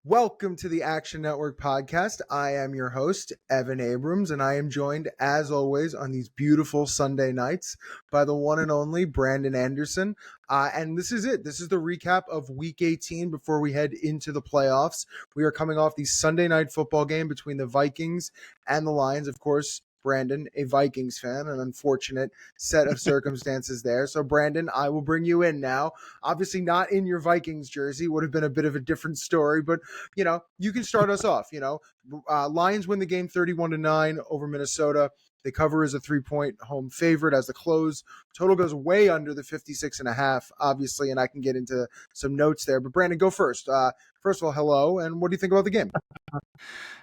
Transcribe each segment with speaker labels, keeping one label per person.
Speaker 1: Welcome to the Action Network podcast. I am your host, Evan Abrams, and I am joined, as always, on these beautiful Sunday nights by the one and only Brandon Anderson. And this is it. This is the recap of Week 18 before we head into the playoffs. We are coming off the Sunday night football game between the Vikings and the Lions. Of course, Brandon, a Vikings fan, an unfortunate set of circumstances there. So, Brandon, I will bring you in now. Obviously, not in your Vikings jersey. Would have been a bit of a different story, but you can start us off. Lions win the game 31-9 over Minnesota. They cover as a 3-point home favorite as the close. Total goes way under the 56.5, obviously, and I can get into some notes there. But Brandon, go first. First of all, hello, and what do you think about the game?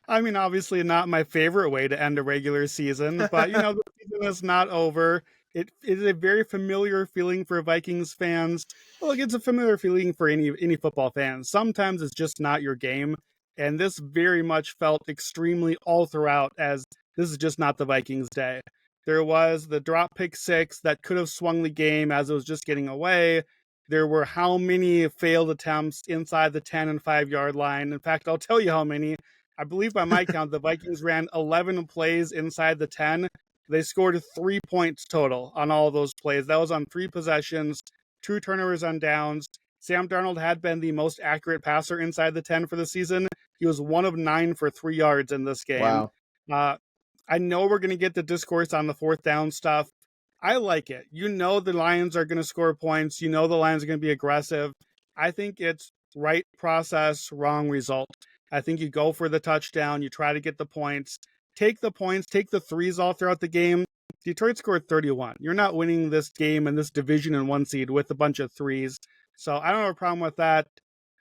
Speaker 2: I mean, obviously not my favorite way to end a regular season, but the season is not over. It is a very familiar feeling for Vikings fans. Well, it's a familiar feeling for any football fans. Sometimes it's just not your game, and this very much felt extremely all throughout as this is just not the Vikings' day. There was the drop pick 6 that could have swung the game as it was just getting away. There were how many failed attempts inside the 10 and 5 yard line. In fact, I'll tell you how many. I believe by my count, the Vikings ran 11 plays inside the 10. They scored 3 points total on all of those plays. That was on 3 possessions, 2 turnovers on downs. Sam Darnold had been the most accurate passer inside the 10 for the season. He was 1 of 9 for 3 yards in this game.
Speaker 1: Wow.
Speaker 2: I know we're going to get the discourse on the 4th down stuff. I like it. The Lions are going to score points. The Lions are going to be aggressive. I think it's right process, wrong result. I think you go for the touchdown. You try to get the points. Take the points. Take the threes all throughout the game. Detroit scored 31. You're not winning this game and this division in 1 seed with a bunch of threes. So I don't have a problem with that.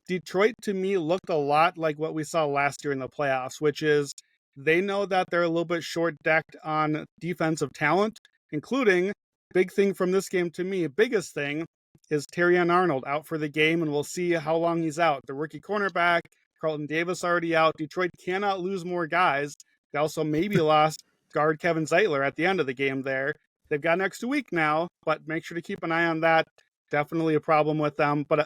Speaker 2: Detroit, to me, looked a lot like what we saw last year in the playoffs, which is they know that they're a little bit short-decked on defensive talent, including, big thing from this game to me, biggest thing, is Terrion Arnold out for the game, and we'll see how long he's out. The rookie cornerback, Carlton Davis already out. Detroit cannot lose more guys. They also maybe lost guard Kevin Zeitler at the end of the game there. They've got an extra week now, but make sure to keep an eye on that. Definitely a problem with them. But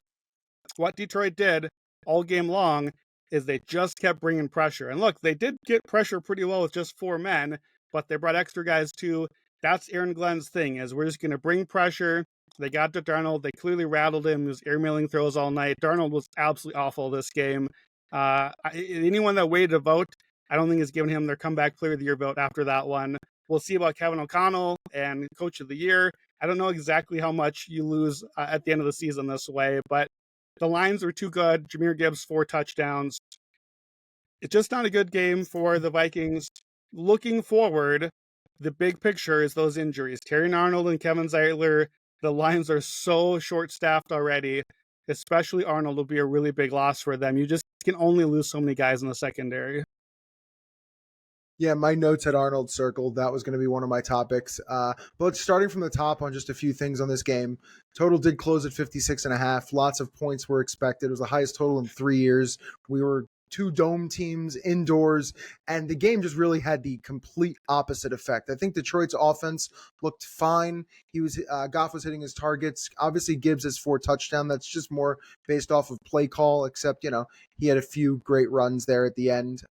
Speaker 2: what Detroit did all game long is they just kept bringing pressure. And look, they did get pressure pretty well with just 4 men, but they brought extra guys too. That's Aaron Glenn's thing, is we're just going to bring pressure. They got to Darnold. They clearly rattled him. He was airmailing throws all night. Darnold was absolutely awful this game. Anyone that waited to vote, I don't think has given him their comeback player of the year vote after that one. We'll see about Kevin O'Connell and coach of the year. I don't know exactly how much you lose at the end of the season this way, but the Lions were too good. Jahmyr Gibbs, 4 touchdowns. It's just not a good game for the Vikings. Looking forward, the big picture is those injuries. Terrion Arnold and Kevin Zeitler. The Lions are so short-staffed already. Especially Arnold will be a really big loss for them. You just can only lose so many guys in the secondary.
Speaker 1: Yeah, my notes had Arnold circled. That was going to be one of my topics. But starting from the top on just a few things on this game, total did close at 56.5. Lots of points were expected. It was the highest total in 3 years. We were 2 dome teams indoors, and the game just really had the complete opposite effect. I think Detroit's offense looked fine. Goff was hitting his targets. Obviously, Gibbs has 4 touchdowns. That's just more based off of play call, except, he had a few great runs there at the end.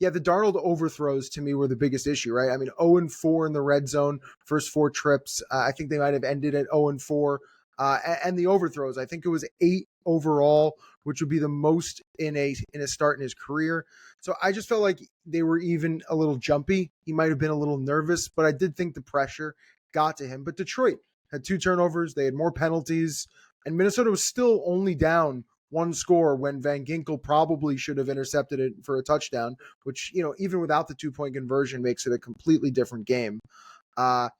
Speaker 1: Yeah, the Darnold overthrows to me were the biggest issue, right? I mean, 0-4 in the red zone, first 4 trips. I think they might have ended at 0-4. And the overthrows, I think it was 8 overall, which would be the most in a start in his career. So I just felt like they were even a little jumpy. He might have been a little nervous, but I did think the pressure got to him. But Detroit had 2 turnovers. They had more penalties. And Minnesota was still only down 1 score when Van Ginkel probably should have intercepted it for a touchdown, which, even without the 2-point conversion makes it a completely different game. But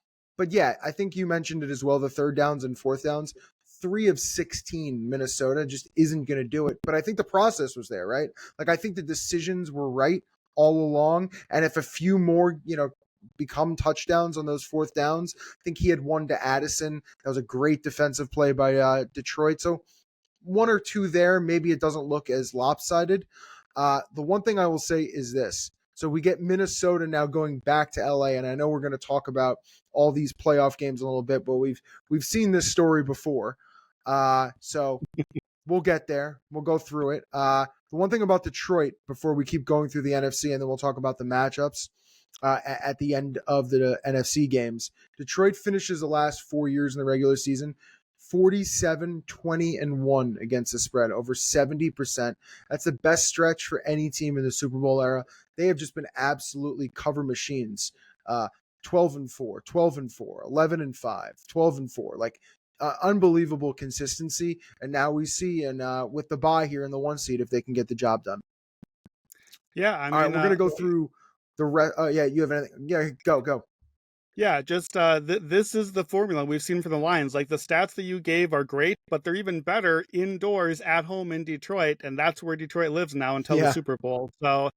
Speaker 1: yeah, I think you mentioned it as well, the 3rd downs and 4th downs. 3 of 16 Minnesota just isn't going to do it. But I think the process was there, right? Like, I think the decisions were right all along. And if a few more, become touchdowns on those 4th downs, I think he had 1 to Addison. That was a great defensive play by Detroit. So 1 or 2 there, maybe it doesn't look as lopsided. The one thing I will say is this. So we get Minnesota now going back to LA, and I know we're going to talk about all these playoff games a little bit, but we've seen this story before. So we'll get there. We'll go through it. The one thing about Detroit, before we keep going through the NFC, and then we'll talk about the matchups at the end of the NFC games. Detroit finishes the last 4 years in the regular season 47, 20, and 1 against the spread, over 70%. That's the best stretch for any team in the Super Bowl era. They have just been absolutely cover machines. 12 and 4, 12 and 4, 11 and 5, 12 and 4. Like unbelievable consistency. And now we see, and with the bye here in the 1 seed, if they can get the job done.
Speaker 2: Yeah, I mean,
Speaker 1: all right, we're gonna go through the rest. Yeah, you have anything? Yeah, go.
Speaker 2: Yeah, just this is the formula we've seen for the Lions. Like the stats that you gave are great, but they're even better indoors at home in Detroit, and that's where Detroit lives now until the Super Bowl. So,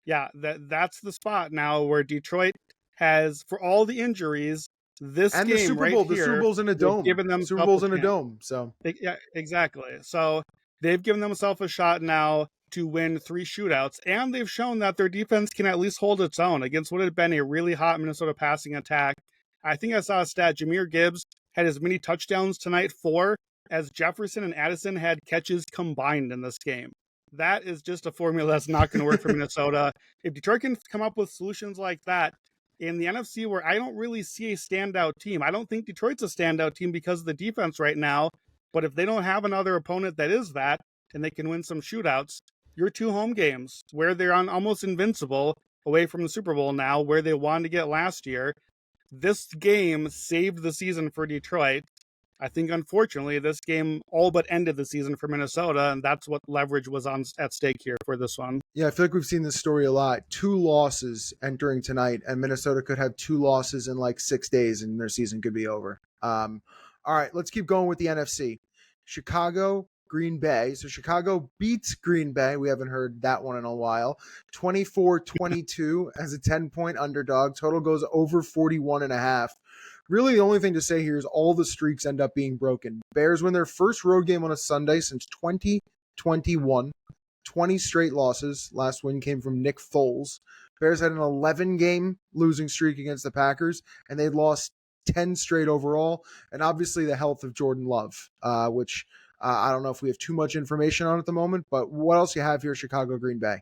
Speaker 2: yeah, that's the spot now where Detroit has, for all the injuries, this
Speaker 1: and
Speaker 2: game
Speaker 1: the Super
Speaker 2: right
Speaker 1: Bowl.
Speaker 2: here,
Speaker 1: The Super Bowl's in a dome.
Speaker 2: given them
Speaker 1: Super Bowl's in a dome. So
Speaker 2: yeah, exactly. So they've given themselves a shot now to win 3 shootouts, and they've shown that their defense can at least hold its own against what had been a really hot Minnesota passing attack. I think I saw a stat, Jahmyr Gibbs had as many touchdowns tonight, 4, as Jefferson and Addison had catches combined in this game. That is just a formula that's not going to work for Minnesota. If Detroit can come up with solutions like that in the NFC, where I don't really see a standout team, I don't think Detroit's a standout team because of the defense right now, but if they don't have another opponent that is that, and they can win some shootouts, your 2 home games where they're on almost invincible away from the Super Bowl now, where they wanted to get last year, this game saved the season for Detroit. I think, unfortunately, this game all but ended the season for Minnesota, and that's what leverage was at stake here for this one.
Speaker 1: Yeah, I feel like we've seen this story a lot. 2 losses entering tonight, and Minnesota could have 2 losses in like 6 days, and their season could be over. All right, let's keep going with the NFC. Chicago, Green Bay. So Chicago beats Green Bay. We haven't heard that one in a while. 24-22 as a 10-point underdog. Total goes over 41.5. Really, the only thing to say here is all the streaks end up being broken. Bears win their first road game on a Sunday since 2021. 20 straight losses. Last win came from Nick Foles. Bears had an 11-game losing streak against the Packers, and they lost 10 straight overall. And obviously the health of Jordan Love, which I don't know if we have too much information on at the moment, but what else you have here, Chicago, Green Bay?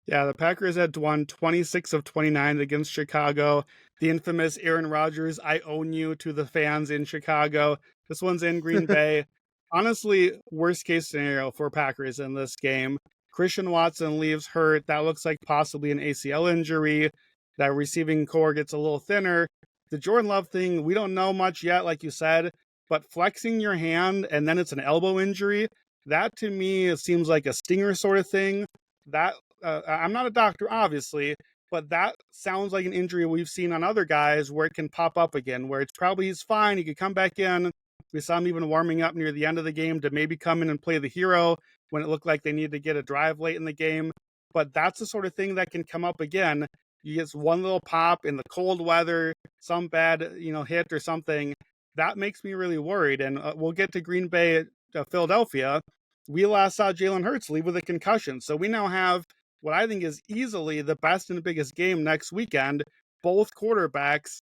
Speaker 2: Yeah, the Packers had won 26 of 29 against Chicago. The infamous Aaron Rodgers, I own you to the fans in Chicago. This one's in Green Bay. Honestly, worst case scenario for Packers in this game. Christian Watson leaves hurt. That looks like possibly an ACL injury. That receiving core gets a little thinner. The Jordan Love thing, we don't know much yet, like you said, but flexing your hand and then it's an elbow injury, that to me it seems like a stinger sort of thing. That I'm not a doctor, obviously, but that sounds like an injury we've seen on other guys where it can pop up again, where it's probably he's fine, he could come back in. We saw him even warming up near the end of the game to maybe come in and play the hero when it looked like they needed to get a drive late in the game. But that's the sort of thing that can come up again. You get one little pop in the cold weather, some bad, hit or something. That makes me really worried. And we'll get to Green Bay, Philadelphia. We last saw Jalen Hurts leave with a concussion. So we now have what I think is easily the best and biggest game next weekend. Both quarterbacks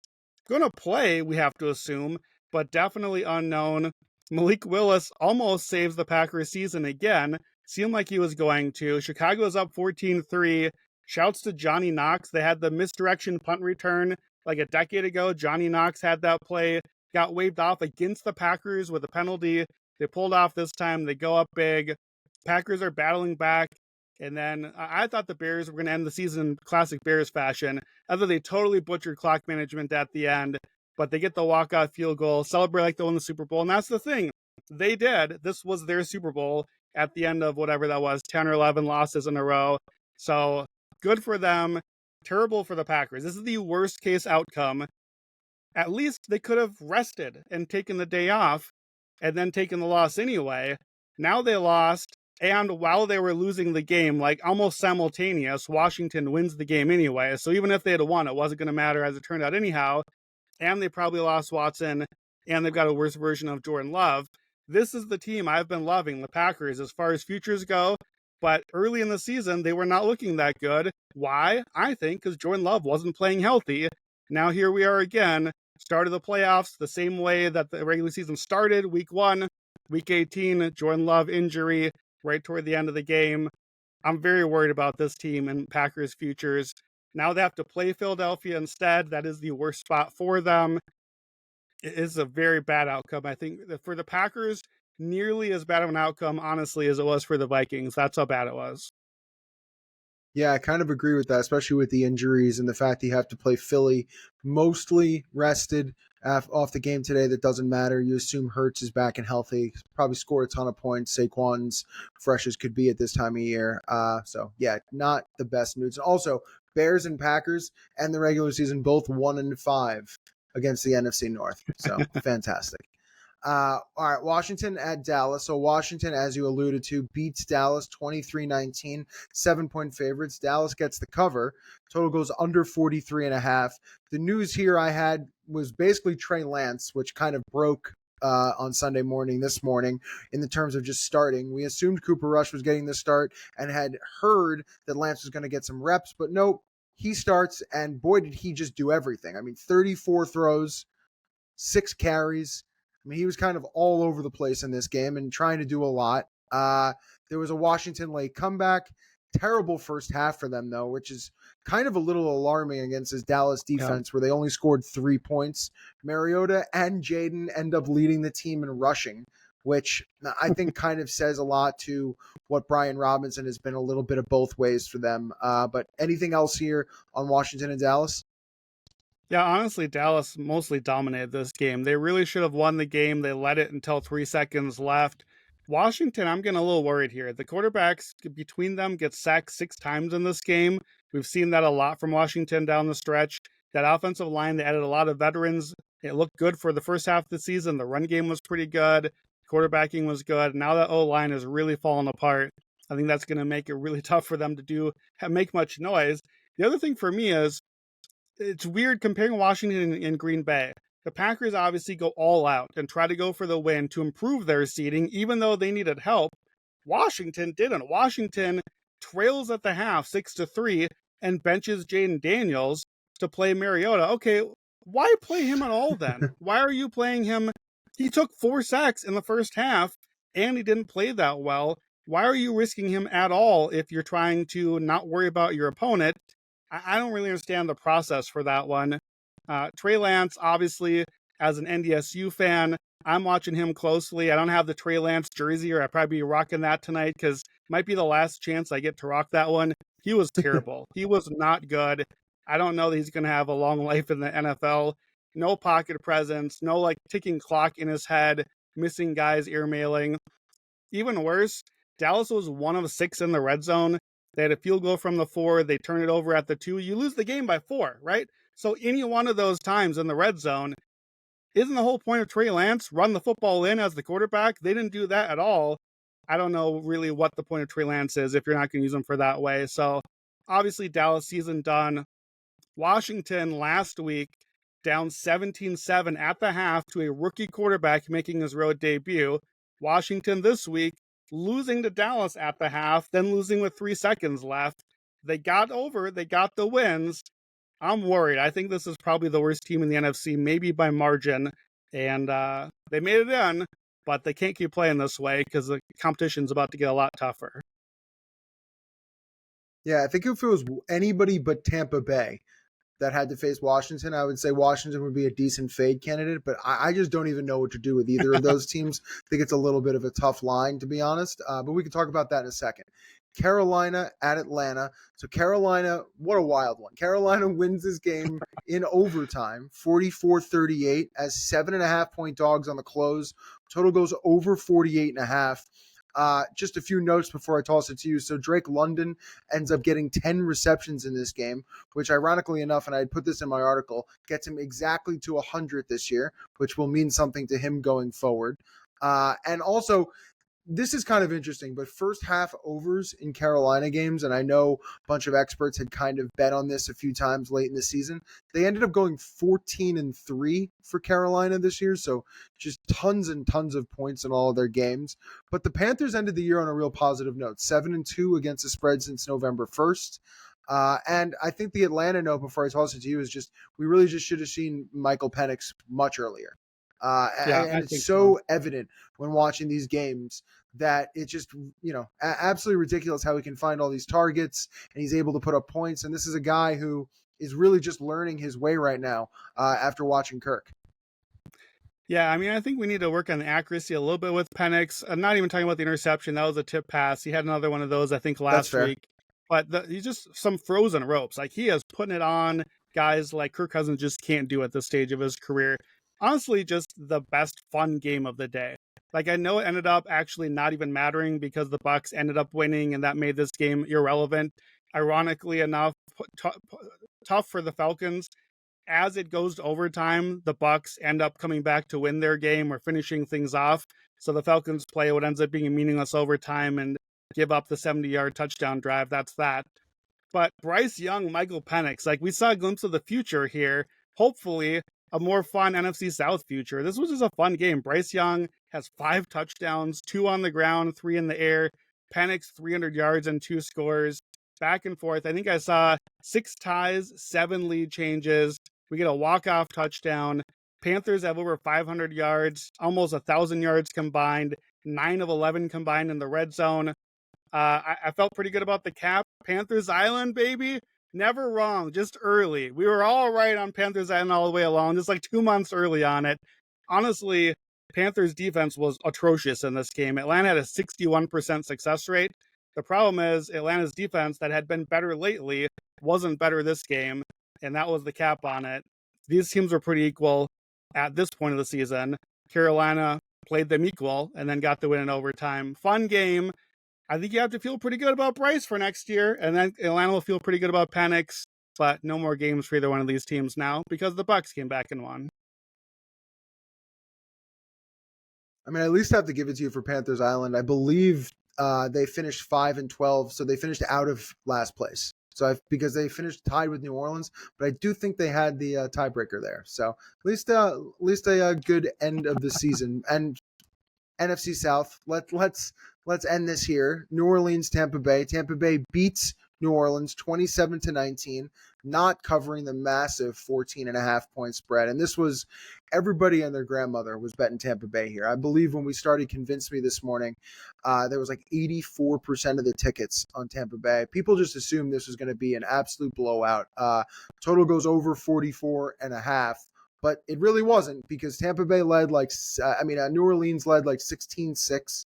Speaker 2: going to play, we have to assume, but definitely unknown. Malik Willis almost saves the Packers season again. Seemed like he was going to. Chicago's up 14-3. Shouts to Johnny Knox. They had the misdirection punt return like a decade ago. Johnny Knox had that play, got waved off against the Packers with a penalty. They pulled off this time. They go up big. Packers are battling back. And then I thought the Bears were going to end the season in classic Bears fashion. I thought they totally butchered clock management at the end, but they get the walk-off field goal, celebrate like they won the Super Bowl. And that's the thing. They did. This was their Super Bowl at the end of whatever that was, 10 or 11 losses in a row. So good for them. Terrible for the Packers. This is the worst case outcome. At least they could have rested and taken the day off and then taken the loss anyway. Now they lost. And while they were losing the game, like almost simultaneous, Washington wins the game anyway. So even if they had won, it wasn't going to matter as it turned out anyhow. And they probably lost Watson, and they've got a worse version of Jordan Love. This is the team I've been loving, the Packers, as far as futures go. But early in the season, they were not looking that good. Why? I think because Jordan Love wasn't playing healthy. Now here we are again, start of the playoffs, the same way that the regular season started, week 1, week 18, Jordan Love injury. right toward the end of the game. I'm very worried about this team and Packers' futures. Now they have to play Philadelphia instead. That is the worst spot for them. It is a very bad outcome. I think that for the Packers, nearly as bad of an outcome, honestly, as it was for the Vikings. That's how bad it was.
Speaker 1: Yeah, I kind of agree with that, especially with the injuries and the fact that you have to play Philly mostly rested off the game today. That doesn't matter. You assume Hurts is back and healthy, probably score a ton of points. Saquon's fresh as could be at this time of year. So yeah, not the best news. Also, Bears and Packers and the regular season both 1-5 against the NFC North. So fantastic. All right, Washington at Dallas. So Washington, as you alluded to, beats Dallas 23-19, 7-point favorites. Dallas gets the cover. Total goes under 43.5. The news here I had was basically Trey Lance, which kind of broke on Sunday morning, this morning, in the terms of just starting. We assumed Cooper Rush was getting the start and had heard that Lance was going to get some reps, but nope, he starts, and boy, did he just do everything. I mean, 34 throws, 6 carries. I mean, he was kind of all over the place in this game and trying to do a lot. There was a Washington late comeback. Terrible first half for them, though, which is kind of a little alarming against his Dallas defense, where they only scored 3 points. Mariota and Jaden end up leading the team in rushing, which I think kind of says a lot to what Brian Robinson has been a little bit of both ways for them. But anything else here on Washington and Dallas?
Speaker 2: Yeah, honestly, Dallas mostly dominated this game. They really should have won the game. They let it until 3 seconds left. Washington, I'm getting a little worried here. The quarterbacks between them get sacked 6 times in this game. We've seen that a lot from Washington down the stretch. That offensive line, they added a lot of veterans. It looked good for the first half of the season. The run game was pretty good. Quarterbacking was good. Now that O-line is really falling apart. I think that's going to make it really tough for them to make much noise. The other thing for me is, it's weird comparing Washington and Green Bay. The Packers obviously go all out and try to go for the win to improve their seeding, even though they needed help. Washington didn't. Washington trails at the half 6-3 and benches Jaden Daniels to play Mariota. Okay, why play him at all then? Why are you playing him? He took 4 sacks in the first half and he didn't play that well. Why are you risking him at all if you're trying to not worry about your opponent? I don't really understand the process for that one. Trey Lance, obviously, as an NDSU fan, I'm watching him closely. I don't have the Trey Lance jersey, or I'd probably be rocking that tonight because it might be the last chance I get to rock that one. He was terrible. He was not good. I don't know that he's going to have a long life in the NFL. No pocket presence, no ticking clock in his head, missing guys ear mailing. Even worse, Dallas was 1 of 6 in the red zone. They had a field goal from the 4. They turn it over at the 2. You lose the game by 4, right? So any one of those times in the red zone, isn't the whole point of Trey Lance run the football in as the quarterback? They didn't do that at all. I don't know really what the point of Trey Lance is if you're not going to use him for that way. So obviously Dallas season done. Washington last week down 17-7 at the half to a rookie quarterback making his road debut. Washington this week losing to Dallas at the half, then losing with 3 seconds left. They got the wins. I'm worried. I think this is probably the worst team in the NFC, maybe by margin. And they made it in, but they can't keep playing this way because the competition's about to get a lot tougher.
Speaker 1: Yeah, I think if it was anybody but Tampa Bay that had to face Washington, I would say Washington would be a decent fade candidate, but I just don't even know what to do with either of those teams. I think it's a little bit of a tough line, to be honest, but we can talk about that in a second. Carolina at Atlanta. So Carolina, what a wild one. Carolina wins this game in overtime, 44-38, as 7.5-point dogs on the close. Total goes over 48.5. Just a few notes before I toss it to you. So Drake London ends up getting 10 receptions in this game, which ironically enough, and I put this in my article, gets him exactly to 100 this year, which will mean something to him going forward. And also, this is kind of interesting, but first half overs in Carolina games, and I know a bunch of experts had kind of bet on this a few times late in the season. They ended up going 14-3 for Carolina this year, so just tons and tons of points in all of their games. But the Panthers ended the year on a real positive note, 7-2 against the spread since November 1st. And I think the Atlanta note before I toss it to you is just, we really just should have seen Michael Penix much earlier.
Speaker 2: Yeah,
Speaker 1: And
Speaker 2: I
Speaker 1: it's
Speaker 2: think so.
Speaker 1: so evident when watching these games that it's just, absolutely ridiculous how he can find all these targets and he's able to put up points. And this is a guy who is really just learning his way right now after watching Kirk.
Speaker 2: Yeah, I mean, I think we need to work on the accuracy a little bit with Penix. I'm not even talking about the interception. That was a tip pass. He had another one of those, I think,
Speaker 1: That's
Speaker 2: last
Speaker 1: fair.
Speaker 2: week. But he's just some frozen ropes. Like, he is putting it on guys like Kirk Cousins just can't do at this stage of his career. Honestly, just the best fun game of the day. Like, I know it ended up actually not even mattering because the Bucs ended up winning, and that made this game irrelevant. Ironically enough, tough for the Falcons. As it goes to overtime, the Bucs end up coming back to win their game or finishing things off. So the Falcons play what ends up being a meaningless overtime and give up the 70-yard touchdown drive. That's that. But Bryce Young, Michael Penix, like, we saw a glimpse of the future here. Hopefully, a more fun NFC South future. This was just a fun game. Bryce Young has 5 touchdowns, 2 on the ground, 3 in the air. Penix 300 yards and 2 scores. Back and forth. I think I saw 6 ties, 7 lead changes. We get a walk-off touchdown. Panthers have over 500 yards, almost 1,000 yards combined, 9 of 11 combined in the red zone. I felt pretty good about the cap. Panthers Island, baby. Never wrong, just early. We were all right on Panthers Island all the way along, just like 2 months early on it. Honestly, Panthers defense was atrocious in this game. Atlanta had a 61% success rate. The problem is Atlanta's defense that had been better lately wasn't better this game, and that was the cap on it. These teams were pretty equal at this point of the season. Carolina played them equal and then got the win in overtime. Fun game. I think you have to feel pretty good about Bryce for next year, and then Atlanta will feel pretty good about Penix, but no more games for either one of these teams now because the Bucs came back and won.
Speaker 1: I mean, I at least have to give it to you for Panthers Island. I believe they finished 5-12, so they finished out of last place. So because they finished tied with New Orleans, but I do think they had the tiebreaker there. So at least a good end of the season. And NFC South. Let's end this here. New Orleans, Tampa Bay. Tampa Bay beats New Orleans 27-19, not covering the massive 14.5-point spread. And this was everybody and their grandmother was betting Tampa Bay here. I believe when we started Convince Me this morning, there was like 84% of the tickets on Tampa Bay. People just assumed this was going to be an absolute blowout. Total goes over 44.5. But it really wasn't because Tampa Bay led New Orleans led like 16-6,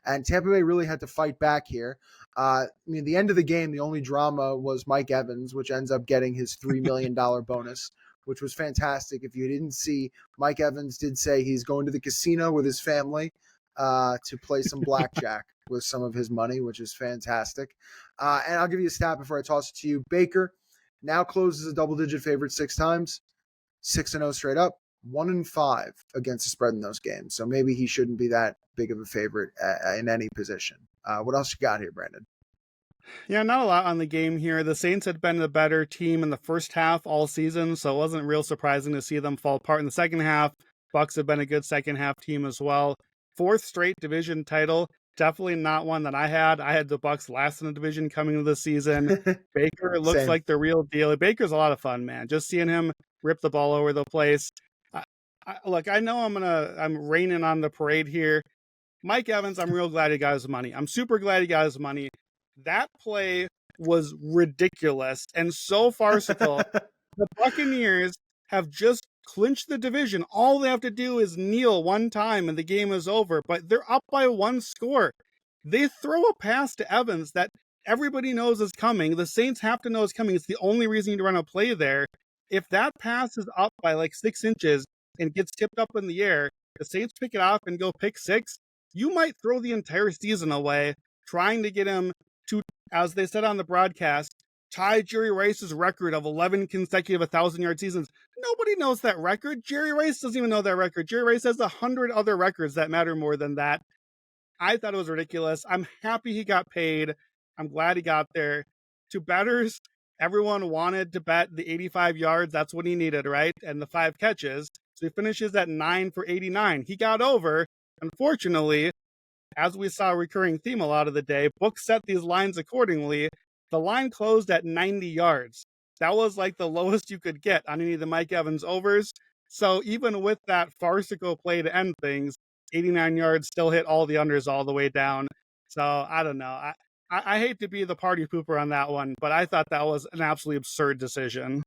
Speaker 1: and Tampa Bay really had to fight back here. The end of the game, the only drama was Mike Evans, which ends up getting his $3 million bonus, which was fantastic. If you didn't see, Mike Evans did say he's going to the casino with his family to play some blackjack with some of his money, which is fantastic. And I'll give you a stat before I toss it to you. Baker now closes a double-digit favorite 6 times. 6-0 straight up, 1-5 against the spread in those games. So maybe he shouldn't be that big of a favorite in any position. What else you got here, Brandon?
Speaker 2: Yeah, not a lot on the game here. The Saints had been the better team in the first half all season, so it wasn't real surprising to see them fall apart in the second half. Bucs have been a good second half team as well. 4th straight division title. Definitely not one that I had. I had the Bucs last in the division coming into the season. Baker looks like the real deal. Baker's a lot of fun, man. Just seeing him rip the ball over the place. Look, I know I'm raining on the parade here. Mike Evans, I'm real glad he got his money. I'm super glad he got his money. That play was ridiculous and so farcical. The Buccaneers have just clinched the division. All they have to do is kneel one time and the game is over, but they're up by 1 score. They throw a pass to Evans that everybody knows is coming. The Saints have to know it's coming. It's the only reason you run a play there. If that pass is up by like 6 inches and gets tipped up in the air, the Saints pick it off and go pick 6, you might throw the entire season away trying to get him to, as they said on the broadcast, tie Jerry Rice's record of 11 consecutive 1,000-yard seasons. Nobody knows that record. Jerry Rice doesn't even know that record. Jerry Rice has 100 other records that matter more than that. I thought it was ridiculous. I'm happy he got paid. I'm glad he got there. To bettors, everyone wanted to bet the 85 yards. That's what he needed, right? And the 5 catches. So he finishes at 9 for 89. He got over. Unfortunately, as we saw a recurring theme a lot of the day, books set these lines accordingly. The line closed at 90 yards. That was like the lowest you could get on any of the Mike Evans overs. So even with that farcical play to end things, 89 yards still hit all the unders all the way down. So I don't know. I hate to be the party pooper on that one, but I thought that was an absolutely absurd decision.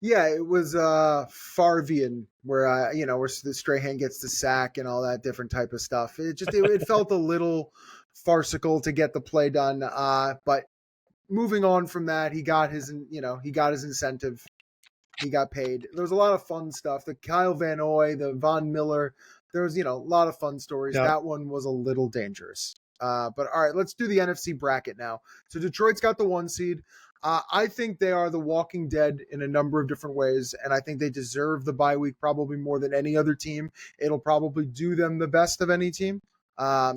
Speaker 1: Yeah, it was Farvian where where the Strahan gets the sack and all that different type of stuff. It felt a little farcical to get the play done. But moving on from that, he got his incentive. He got paid. There was a lot of fun stuff. The Kyle Van Noy, the Von Miller. There was a lot of fun stories.
Speaker 2: Yep.
Speaker 1: That one was a little dangerous. But all right, let's do the NFC bracket now. So Detroit's got the 1 seed. I think they are the walking dead in a number of different ways, and I think they deserve the bye week probably more than any other team. It'll probably do them the best of any team. I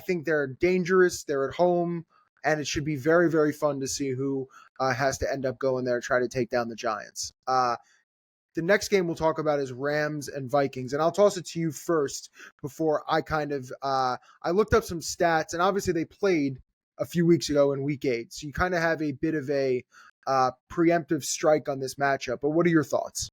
Speaker 1: think they're dangerous. They're at home, and it should be very, very fun to see who has to end up going there to try to take down the Giants. The next game we'll talk about is Rams and Vikings, and I'll toss it to you first before I I looked up some stats, and obviously they played a few weeks ago in Week 8, so you kind of have a bit of a preemptive strike on this matchup. But what are your thoughts?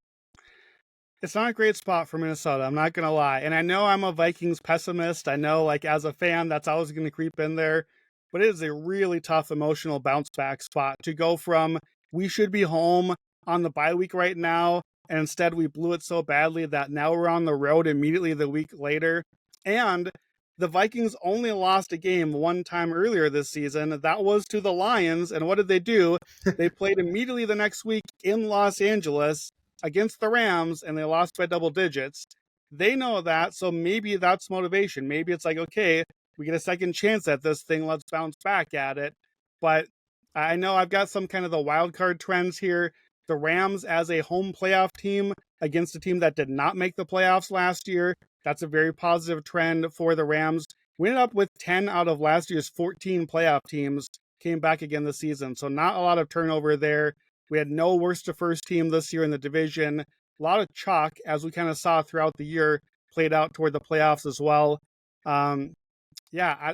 Speaker 2: It's not a great spot for Minnesota, I'm not going to lie. And I know I'm a Vikings pessimist. I know, like, as a fan, that's always going to creep in there. But it is a really tough emotional bounce back spot to go from we should be home on the bye week right now, and instead we blew it so badly that now we're on the road immediately the week later. And the Vikings only lost a game one time earlier this season. That was to the Lions. And what did they do? They played immediately the next week in Los Angeles against the Rams, and they lost by double digits. They know that, so maybe that's motivation. Maybe it's like, okay, we get a second chance at this thing, let's bounce back at it. But I know I've got some kind of the wild card trends here. The Rams as a home playoff team against a team that did not make the playoffs last year, that's a very positive trend for the Rams. We ended up with 10 out of last year's 14 playoff teams came back again this season, so not a lot of turnover there. We had no worst to first team this year in the division. A lot of chalk, as we kind of saw throughout the year, played out toward the playoffs as well.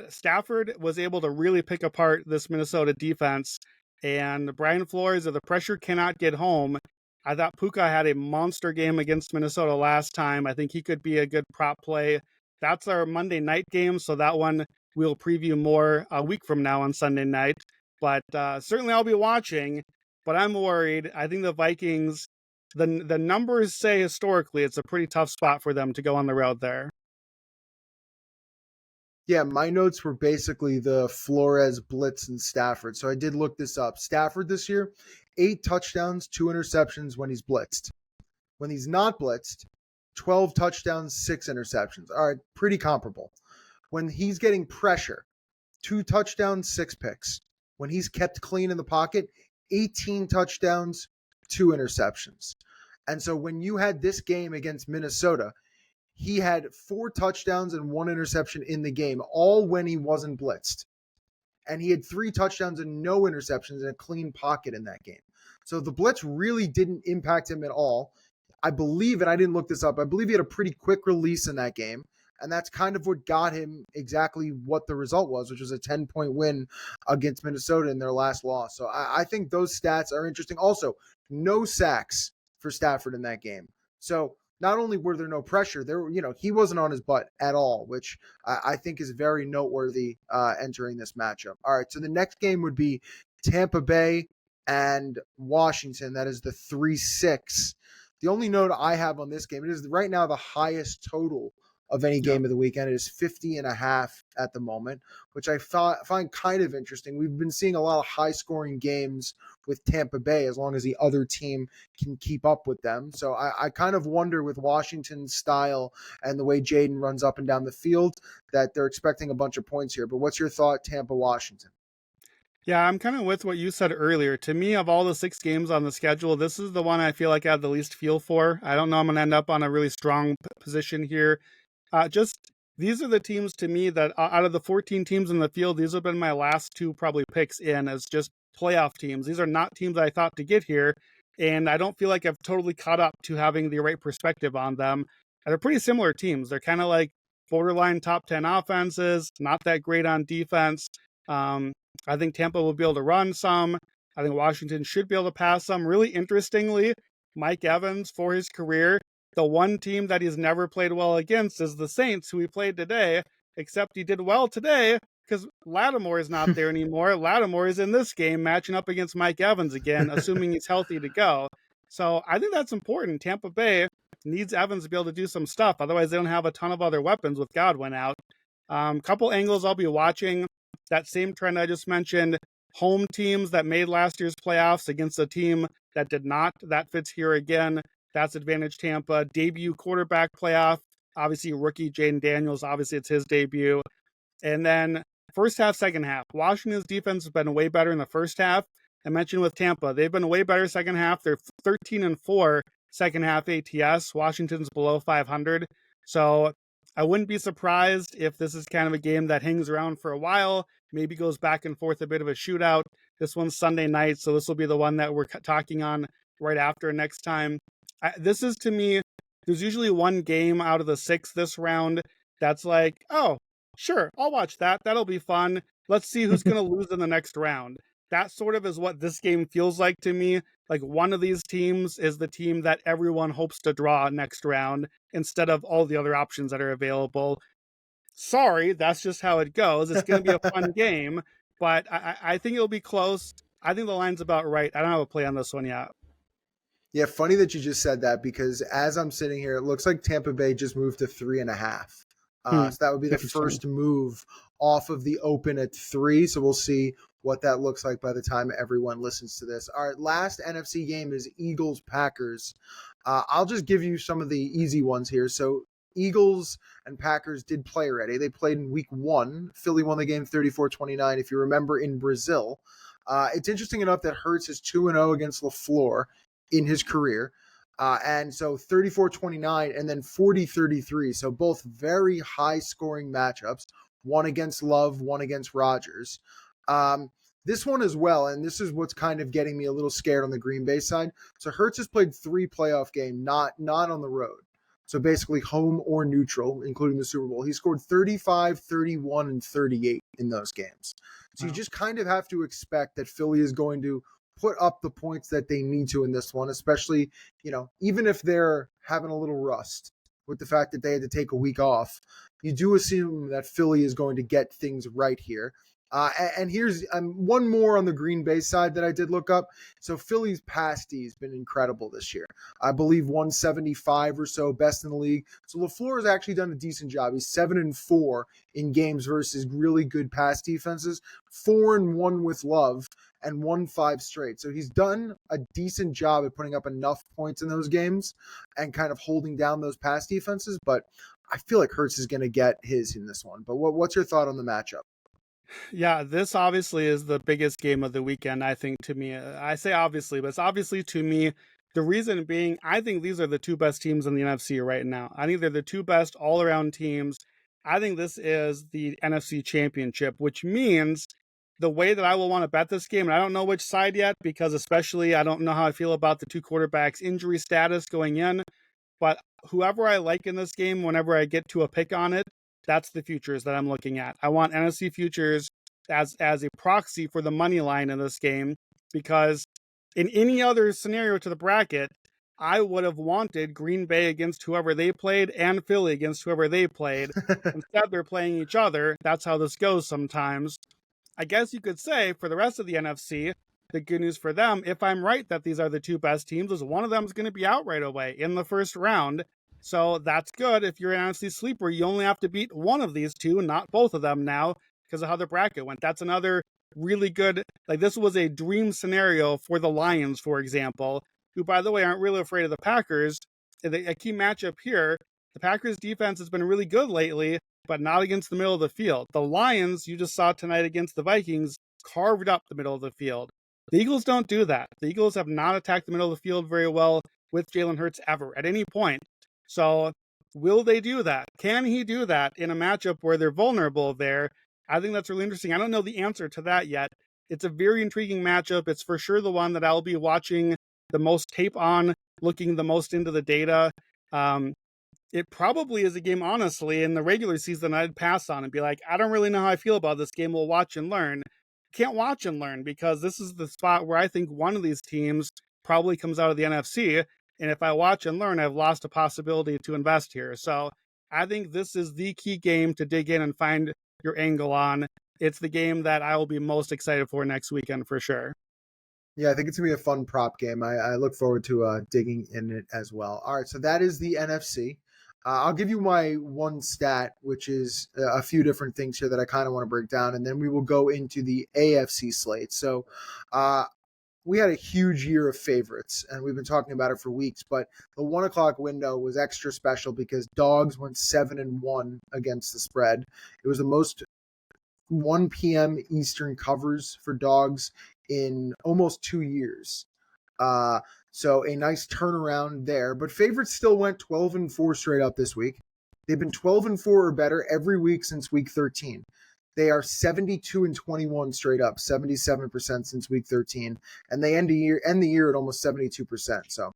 Speaker 2: Stafford was able to really pick apart this Minnesota defense. And Brian Flores, the pressure cannot get home. I thought Puka had a monster game against Minnesota last time. I think he could be a good prop play. That's our Monday night game, so that one we'll preview more a week from now on Sunday night. But certainly I'll be watching, but I'm worried. I think the Vikings, the numbers say historically it's a pretty tough spot for them to go on the road there.
Speaker 1: Yeah, my notes were basically the Flores, Blitz, and Stafford. So I did look this up. Stafford this year, 8 touchdowns, 2 interceptions when he's blitzed. When he's not blitzed, 12 touchdowns, 6 interceptions. All right, pretty comparable. When he's getting pressure, 2 touchdowns, 6 picks. When he's kept clean in the pocket, 18 touchdowns, 2 interceptions. And so when you had this game against Minnesota, he had 4 touchdowns and 1 interception in the game, all when he wasn't blitzed. And he had 3 touchdowns and no interceptions in a clean pocket in that game. So the blitz really didn't impact him at all. I believe, and I didn't look this up, I believe he had a pretty quick release in that game. And that's kind of what got him exactly what the result was, which was a 10-point win against Minnesota in their last loss. So I think those stats are interesting. Also, no sacks for Stafford in that game. So not only were there no pressure, he wasn't on his butt at all, which I think is very noteworthy entering this matchup. All right, so the next game would be Tampa Bay and Washington. That is the 3-6. The only note I have on this game, it is right now the highest total of any game of the weekend. It is 50.5 at the moment, which I find kind of interesting. We've been seeing a lot of high-scoring games with Tampa Bay as long as the other team can keep up with them. So I kind of wonder with Washington's style and the way Jaden runs up and down the field that they're expecting a bunch of points here. But what's your thought, Tampa-Washington?
Speaker 2: Yeah, I'm kind of with what you said earlier. To me, of all the 6 games on the schedule, this is the one I feel like I have the least feel for. I don't know I'm going to end up on a really strong position here. These are the teams to me that out of the 14 teams in the field, these have been my last 2 probably picks in as just playoff teams. These are not teams I thought to get here, and I don't feel like I've totally caught up to having the right perspective on them. And they're pretty similar teams. They're kind of like borderline top 10 offenses, not that great on defense. I think Tampa will be able to run some. I think Washington should be able to pass some. Really interestingly, Mike Evans for his career. The one team that he's never played well against is the Saints, who he played today, except he did well today because Lattimore is not there anymore. Lattimore is in this game matching up against Mike Evans again, assuming he's healthy to go. So I think that's important. Tampa Bay needs Evans to be able to do some stuff. Otherwise, they don't have a ton of other weapons with Godwin out. Couple angles I'll be watching. That same trend I just mentioned. Home teams that made last year's playoffs against a team that did not. That fits here again. That's advantage Tampa. Debut quarterback playoff. Obviously, rookie Jaden Daniels. Obviously, it's his debut. And then first half, second half. Washington's defense has been way better in the first half. I mentioned with Tampa, they've been way better second half. They're 13-4 second half ATS. Washington's below 500. So I wouldn't be surprised if this is kind of a game that hangs around for a while, maybe goes back and forth, a bit of a shootout. This one's Sunday night, so this will be the one that we're talking on right after next time. This is, to me, there's usually one game out of the 6 this round that's like, oh, sure, I'll watch that. That'll be fun. Let's see who's going to lose in the next round. That sort of is what this game feels like to me. Like, one of these teams is the team that everyone hopes to draw next round instead of all the other options that are available. Sorry, that's just how it goes. It's going to be a fun game, but I think it'll be close. I think the line's about right. I don't have a play on this one yet.
Speaker 1: Yeah, funny that you just said that, because as I'm sitting here, it looks like Tampa Bay just moved to 3.5. So that would be the first move off of the open at 3. So we'll see what that looks like by the time everyone listens to this. Our last NFC game is Eagles-Packers. I'll just give you some of the easy ones here. So Eagles and Packers did play already. They played in week 1. Philly won the game 34-29, if you remember, in Brazil. It's interesting enough that Hurts is 2-0 against LaFleur in his career. And so 34-29 and then 40-33. So both very high scoring matchups, one against Love, one against Rodgers. This one as well, and this is what's kind of getting me a little scared on the Green Bay side. So Hurts has played 3 playoff games, not on the road. So basically home or neutral, including the Super Bowl. He scored 35, 31, and 38 in those games. So you just kind of have to expect that Philly is going to put up the points that they need to in this one, especially, even if they're having a little rust with the fact that they had to take a week off. You do assume that Philly is going to get things right here. And here's one more on the Green Bay side that I did look up. So Philly's pass D has been incredible this year. I believe 175 or so, best in the league. So LaFleur has actually done a decent job. He's 7-4 in games versus really good pass defenses, 4-1 with Love, and 1-5 straight. So he's done a decent job at putting up enough points in those games and kind of holding down those pass defenses. But I feel like Hurts is going to get his in this one. But what's your thought on the matchup?
Speaker 2: Yeah, this obviously is the biggest game of the weekend, I think, to me. I say obviously, but it's obviously to me. The reason being, I think these are the 2 best teams in the NFC right now. I think they're the 2 best all-around teams. I think this is the NFC Championship, which means the way that I will want to bet this game, and I don't know which side yet, because especially I don't know how I feel about the 2 quarterbacks' injury status going in, but whoever I like in this game, whenever I get to a pick on it, that's the futures that I'm looking at. I want NFC futures as a proxy for the money line in this game, because in any other scenario to the bracket, I would have wanted Green Bay against whoever they played and Philly against whoever they played. Instead, they're playing each other. That's how this goes sometimes. I guess you could say for the rest of the NFC, the good news for them, if I'm right that these are the 2 best teams, is one of them is going to be out right away in the first round. So that's good. If you're an NFC sleeper, you only have to beat one of these 2, not both of them now, because of how the bracket went. That's another really good, this was a dream scenario for the Lions, for example, who, by the way, aren't really afraid of the Packers. A key matchup here, the Packers defense has been really good lately, but not against the middle of the field. The Lions, you just saw tonight against the Vikings, carved up the middle of the field. The Eagles don't do that. The Eagles have not attacked the middle of the field very well with Jalen Hurts ever, at any point. So will they do that? Can he do that in a matchup where they're vulnerable there? I think that's really interesting. I don't know the answer to that yet. It's a very intriguing matchup. It's for sure the one that I'll be watching the most tape on, looking the most into the data. It probably is a game, honestly, in the regular season I'd pass on and be like, I don't really know how I feel about this game. We'll watch and learn. Can't watch and learn, because this is the spot where I think one of these teams probably comes out of the NFC. And if I watch and learn, I've lost a possibility to invest here. So I think this is the key game to dig in and find your angle on. It's the game that I will be most excited for next weekend for sure.
Speaker 1: Yeah, I think it's going to be a fun prop game. I look forward to digging in it as well. All right, so that is the NFC. I'll give you my one stat, which is a few different things here that I kind of want to break down, and then we will go into the AFC slate. So we had a huge year of favorites, and we've been talking about it for weeks, but the 1 o'clock window was extra special because dogs went 7-1 against the spread. It was the most 1 p.m. Eastern covers for dogs in almost 2 years. So a nice turnaround there. But favorites still went 12-4 straight up this week. They've been 12-4 or better every week since week 13. They are 72-21 straight up, 77% since week 13, and they end the year at almost 72%. So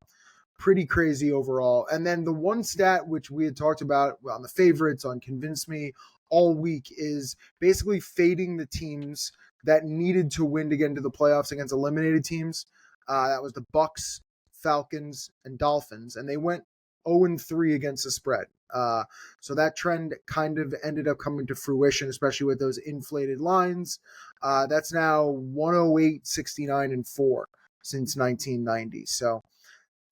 Speaker 1: pretty crazy overall. And then the one stat which we had talked about on the favorites on Convince Me all week is basically fading the teams that needed to win to get into the playoffs against eliminated teams. That was the Bucs, Falcons, and Dolphins, and they went 0-3 against the spread. So that trend kind of ended up coming to fruition, especially with those inflated lines. That's now 108, 69, and 4 since 1990. So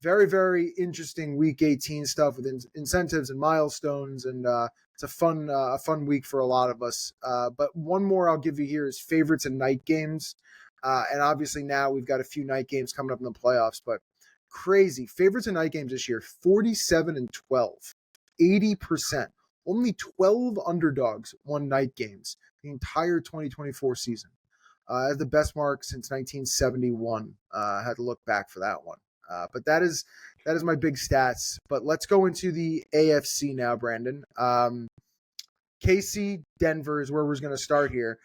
Speaker 1: very, very interesting week 18 stuff with incentives and milestones, and it's a fun week for a lot of us. But one more I'll give you here is favorites and night games. And obviously now we've got a few night games coming up in the playoffs, but crazy. Favorites and night games this year, 47-12, 80%. Only 12 underdogs won night games the entire 2024 season. That's the best mark since 1971. I had to look back for that one. But that is my big stats. But let's go into the AFC now, Brandon. KC, Denver is where we're going to start here.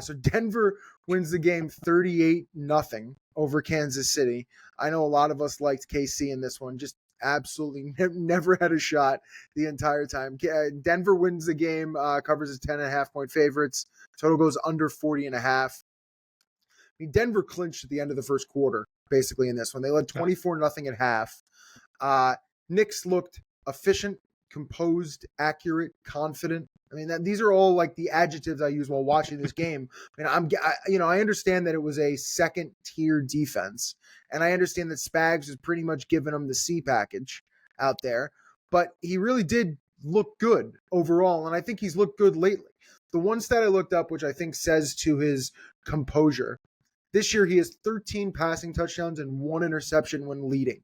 Speaker 1: So Denver wins the game 38-0 over Kansas City. I know a lot of us liked KC in this one. Just absolutely never had a shot the entire time. Denver wins the game, covers as 10.5 point favorites. Total goes under 40.5. I mean, Denver clinched at the end of the first quarter, basically, in this one. They led 24-0 at half. Knicks looked efficient, composed, accurate, confident. I mean, these are all like the adjectives I use while watching this game. I mean, I understand that it was a second-tier defense, and I understand that Spags is pretty much giving them the C package out there, but he really did look good overall, and I think he's looked good lately. The one stat I looked up, which I think says to his composure, this year he has 13 passing touchdowns and 1 interception when leading,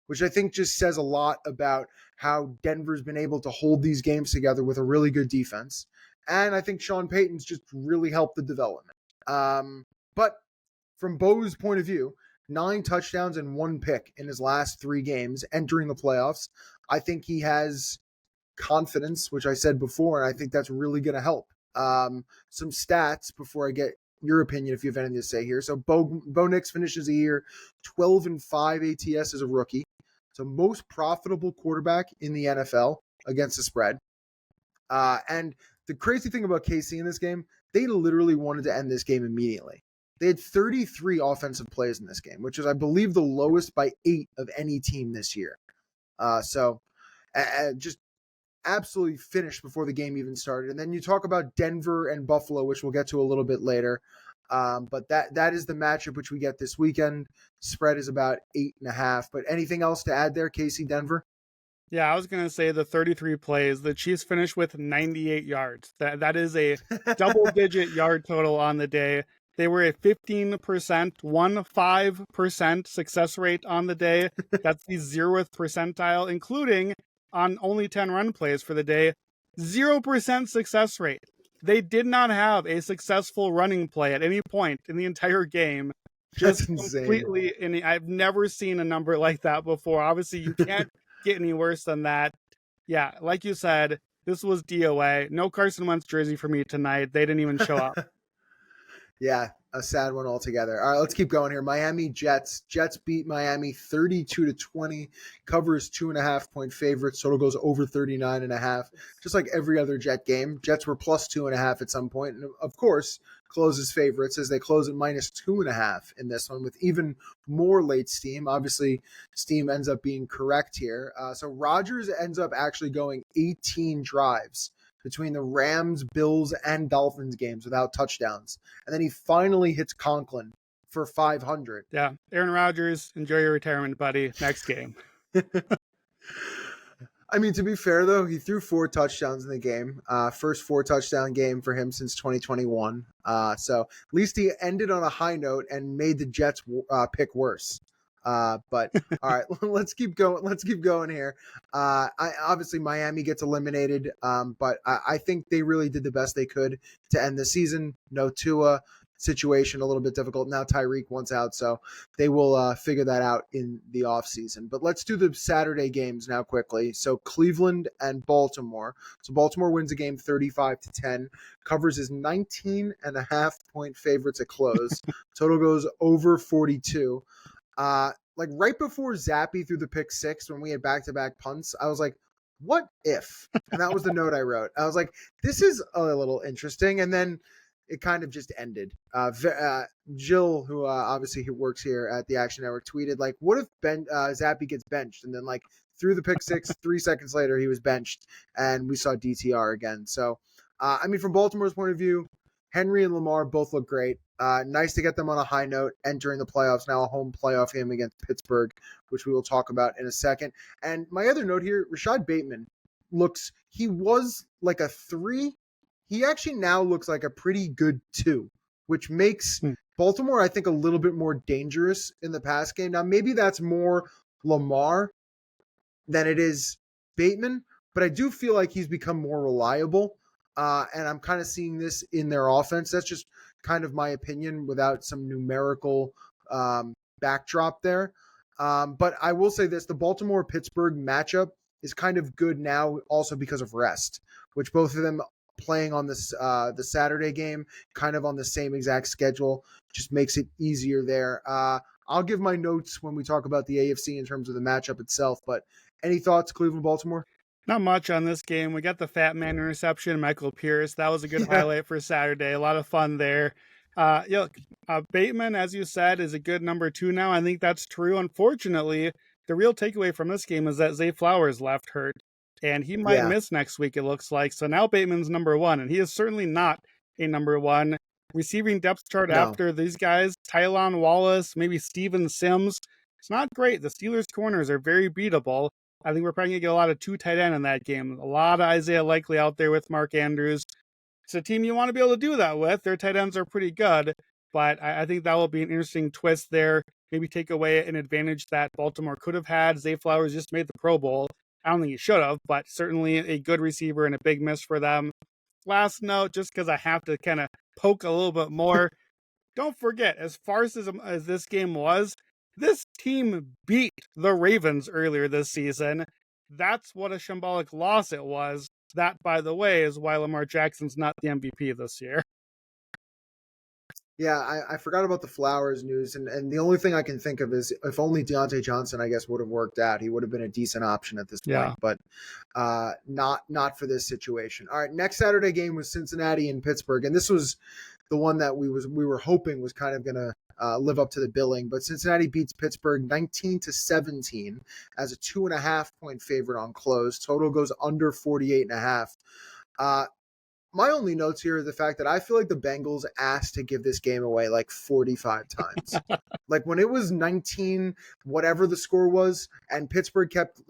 Speaker 1: which I think just says a lot about how Denver's been able to hold these games together with a really good defense. And I think Sean Payton's just really helped the development. But from Bo's point of view, 9 touchdowns and 1 pick in his last 3 games entering the playoffs. I think he has confidence, which I said before, and I think that's really going to help. Some stats before I get your opinion, if you have anything to say here. So Bo Nix finishes the year 12-5 ATS as a rookie. So most profitable quarterback in the NFL against the spread. And the crazy thing about KC in this game, they literally wanted to end this game immediately. They had 33 offensive plays in this game, which is, I believe, the lowest by 8 of any team this year. So just absolutely finished before the game even started. And then you talk about Denver and Buffalo, which we'll get to a little bit later. But that is the matchup which we get this weekend. Spread is about 8.5. But anything else to add there, KC, Denver?
Speaker 2: Yeah, I was going to say the 33 plays. The Chiefs finished with 98 yards. That is a double-digit yard total on the day. They were a 15%, 15% success rate on the day. That's the 0th percentile, including on only 10 run plays for the day. 0% success rate. They did not have a successful running play at any point in the entire game. Just completely, and I've never seen a number like that before. Obviously, you can't get any worse than that. Yeah, like you said, this was DOA. No Carson Wentz jersey for me tonight. They didn't even show up.
Speaker 1: Yeah, a sad one altogether. All right, let's keep going here. Miami Jets. Jets beat Miami 32-20. Covers 2.5 point favorites. Total goes over 39.5. Just like every other Jet game, Jets were plus 2.5 at some point, and of course closes favorites as they close at minus 2.5 in this one with even more late steam. Obviously, steam ends up being correct here. So Rodgers ends up actually going 18 drives between the Rams, Bills, and Dolphins games without touchdowns. And then he finally hits Conklin for 500.
Speaker 2: Yeah, Aaron Rodgers, enjoy your retirement, buddy. Next game.
Speaker 1: I mean, to be fair, though, he threw 4 touchdowns in the game. First 4-touchdown game for him since 2021. So at least he ended on a high note and made the Jets pick worse. But all right, let's keep going. Let's keep going here. Obviously Miami gets eliminated, but I think they really did the best they could to end the season. No Tua, situation a little bit difficult. Now Tyreek wants out, so they will figure that out in the offseason. But let's do the Saturday games now quickly. So Cleveland and Baltimore. So Baltimore wins a game 35-10, covers his 19.5 point favorites at close. Total goes over 42. Like right before Zappy threw the pick 6 when we had back-to-back punts, I was like, what if? And that was the note I wrote. I was like, this is a little interesting. And then it kind of just ended. Jill, who obviously who works here at the Action Network, tweeted like, what if Zappy gets benched? And then like threw the pick 6, 3 seconds later, he was benched and we saw DTR again. So, I mean, from Baltimore's point of view, Henry and Lamar both look great. Nice to get them on a high note entering the playoffs. Now a home playoff game against Pittsburgh, which we will talk about in a second. And my other note here, Rashad Bateman he was like a 3. He actually now looks like a pretty good 2, which makes Baltimore, I think, a little bit more dangerous in the pass game. Now, maybe that's more Lamar than it is Bateman, but I do feel like he's become more reliable. And I'm kind of seeing this in their offense. That's just kind of my opinion without some numerical backdrop there. But I will say this, the Baltimore-Pittsburgh matchup is kind of good now also because of rest, which both of them playing on this the Saturday game, kind of on the same exact schedule, just makes it easier there. I'll give my notes when we talk about the AFC in terms of the matchup itself, but any thoughts, Cleveland-Baltimore?
Speaker 2: Not much on this game. We got the Fat Man interception, Michael Pierce. That was a good highlight for Saturday. A lot of fun there. Bateman, as you said, is a good number 2 now. I think that's true. Unfortunately, the real takeaway from this game is that Zay Flowers left hurt, and he might miss next week, it looks like. So now Bateman's number 1, and he is certainly not a number 1. Receiving depth chart after these guys, Tylan Wallace, maybe Steven Sims. It's not great. The Steelers' corners are very beatable. I think we're probably going to get a lot of 2 tight end in that game. A lot of Isaiah Likely out there with Mark Andrews. It's a team you want to be able to do that with. Their tight ends are pretty good, but I think that will be an interesting twist there. Maybe take away an advantage that Baltimore could have had. Zay Flowers just made the Pro Bowl. I don't think he should have, but certainly a good receiver and a big miss for them. Last note, just because I have to kind of poke a little bit more, don't forget, as farce as this game was, this team beat the Ravens earlier this season. That's what a shambolic loss it was. That, by the way, is why Lamar Jackson's not the MVP this year.
Speaker 1: Yeah, I forgot about the Flowers news, and the only thing I can think of is if only Deontay Johnson, I guess, would have worked out. He would have been a decent option at this point, but not for this situation. All right, next Saturday game was Cincinnati and Pittsburgh, and this was the one that we were hoping was kind of going to live up to the billing, but Cincinnati beats Pittsburgh 19-17 as a 2.5 point favorite on close. Total goes under 48.5. My only notes here are the fact that I feel like the Bengals asked to give this game away like 45 times. Like when it was 19, whatever the score was, and Pittsburgh kept,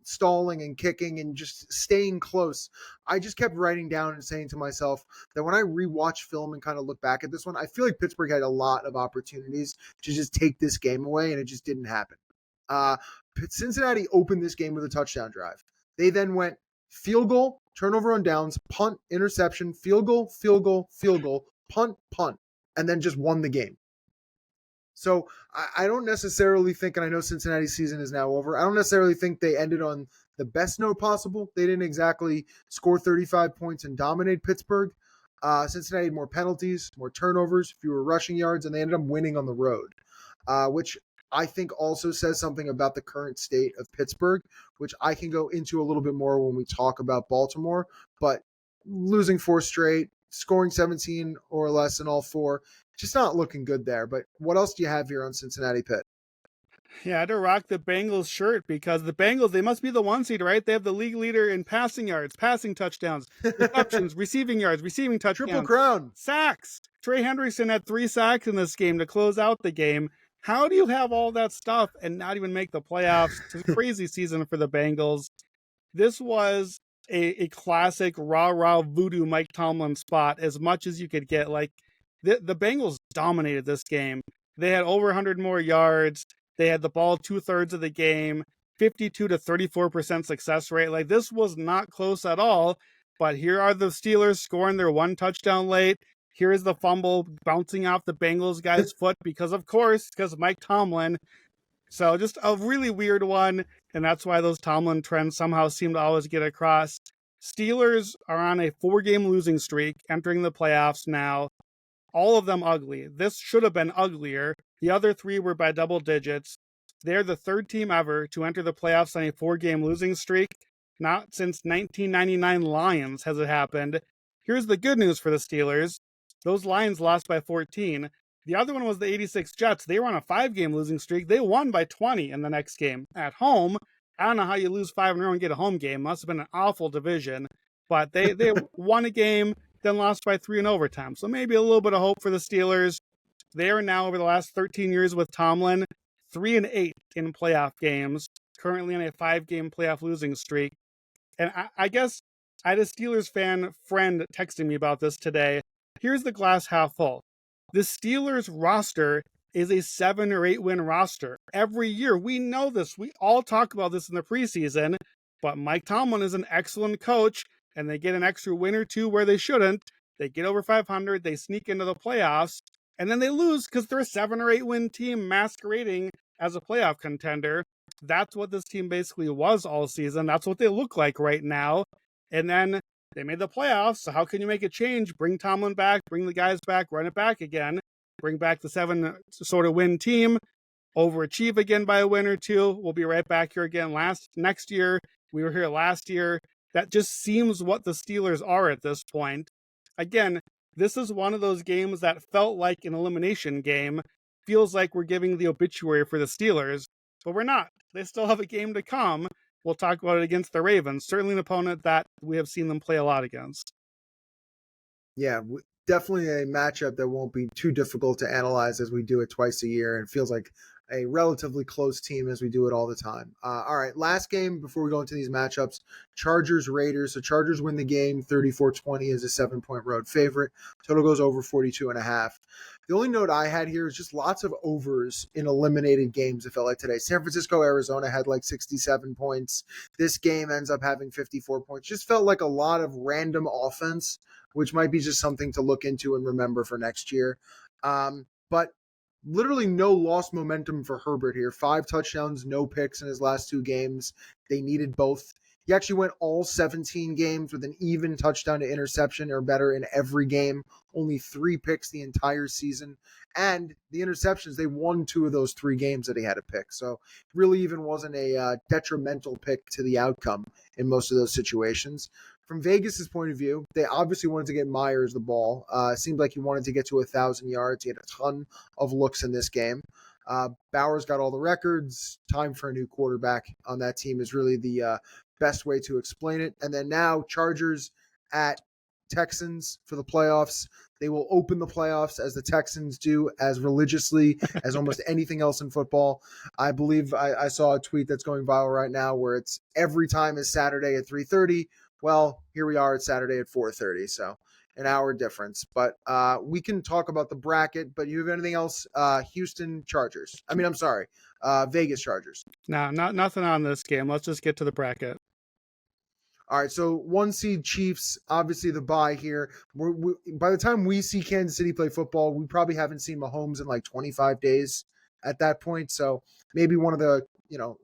Speaker 1: stalling and kicking and just staying close, I just kept writing down and saying to myself that when I rewatch film and kind of look back at this one, I feel like Pittsburgh had a lot of opportunities to just take this game away, and it just didn't happen. Cincinnati opened this game with a touchdown drive. They then went field goal, turnover on downs, punt, interception, field goal, field goal, field goal, punt, and then just won the game. So I don't necessarily think, and I know Cincinnati's season is now over, I don't necessarily think they ended on the best note possible. They didn't exactly score 35 points and dominate Pittsburgh. Cincinnati had more penalties, more turnovers, fewer rushing yards, and they ended up winning on the road, which I think also says something about the current state of Pittsburgh, which I can go into a little bit more when we talk about Baltimore. But losing 4 straight, scoring 17 or less in all 4, just not looking good there. But what else do you have here on Cincinnati, Pitt?
Speaker 2: Yeah, I had to rock the Bengals shirt because the Bengals, they must be the 1 seed, right? They have the league leader in passing yards, passing touchdowns, receptions, receiving yards, receiving
Speaker 1: Triple
Speaker 2: touchdowns,
Speaker 1: crown.
Speaker 2: sacks. Trey Hendrickson had 3 sacks in this game to close out the game. How do you have all that stuff and not even make the playoffs? It's a crazy season for the Bengals. This was a classic rah-rah voodoo Mike Tomlin spot as much as you could get. Like, the Bengals dominated this game. They had over 100 more yards. They had the ball 2/3 of the game, 52 to 34% success rate. Like, this was not close at all. But here are the Steelers scoring their 1 touchdown late. Here is the fumble bouncing off the Bengals guy's foot because Mike Tomlin. So just a really weird one, and that's why those Tomlin trends somehow seem to always get across. Steelers are on a 4-game losing streak, entering the playoffs now. All of them ugly. This should have been uglier. The other 3 were by double digits. They're the 3rd team ever to enter the playoffs on a 4-game losing streak. Not since 1999 Lions has it happened. Here's the good news for the Steelers. Those Lions lost by 14. The other one was the 86 Jets. They were on a 5-game losing streak. They won by 20 in the next game at home. I don't know how you lose 5 in a row and get a home game. Must have been an awful division. But they won a game, then lost by 3 in overtime. So maybe a little bit of hope for the Steelers. They are now, over the last 13 years with Tomlin, 3-8 in playoff games, currently on a 5-game playoff losing streak. And I guess I had a Steelers fan friend texting me about this today. Here's the glass half full. The Steelers roster is a 7 or 8 win roster. Every year, we know this. We all talk about this in the preseason, but Mike Tomlin is an excellent coach, and they get an extra win or 2 where they shouldn't. They get over 500, they sneak into the playoffs, and then they lose because they're a 7 or 8 win team masquerading as a playoff contender. That's what this team basically was all season. That's what they look like right now. And then they made the playoffs, so how can you make a change? Bring Tomlin back, bring the guys back, run it back again, bring back the 7 sort of win team, overachieve again by a win or 2. We'll be right back here again next year. We were here last year. That just seems what the Steelers are at this point. Again, this is one of those games that felt like an elimination game. Feels like we're giving the obituary for the Steelers, but we're not. They still have a game to come. We'll talk about it against the Ravens. Certainly an opponent that we have seen them play a lot against.
Speaker 1: Yeah, definitely a matchup that won't be too difficult to analyze as we do it twice a year. And feels like a relatively close team as we do it all the time. All right, last game before we go into these matchups, Chargers-Raiders. So Chargers win the game 34-20 as a 7-point road favorite. Total goes over 42.5. The only note I had here is just lots of overs in eliminated games, it felt like today. San Francisco, Arizona had like 67 points. This game ends up having 54 points. Just felt like a lot of random offense, which might be just something to look into and remember for next year. But literally no lost momentum for Herbert here. 5 touchdowns, no picks in his last 2 games. They needed both. He actually went all 17 games with an even touchdown to interception or better in every game. Only 3 picks the entire season. And the interceptions, they won 2 of those 3 games that he had to pick. So really even wasn't a detrimental pick to the outcome in most of those situations. From Vegas's point of view, they obviously wanted to get Myers the ball. Seemed like he wanted to get to 1,000 yards. He had a ton of looks in this game. Bowers got all the records. Time for a new quarterback on that team is really the best way to explain it. And then now Chargers at Texans for the playoffs. They will open the playoffs as the Texans do, as religiously as almost anything else in football. I believe I saw a tweet that's going viral right now where it's every time is Saturday at 3:30. Well, here we are at Saturday at 4:30, so an hour difference. But we can talk about the bracket, but you have anything else? Houston Chargers. Vegas Chargers.
Speaker 2: No, nothing on this game. Let's just get to the bracket.
Speaker 1: All right, so 1 seed Chiefs, obviously the bye here. By the time we see Kansas City play football, we probably haven't seen Mahomes in like 25 days at that point. So maybe one of the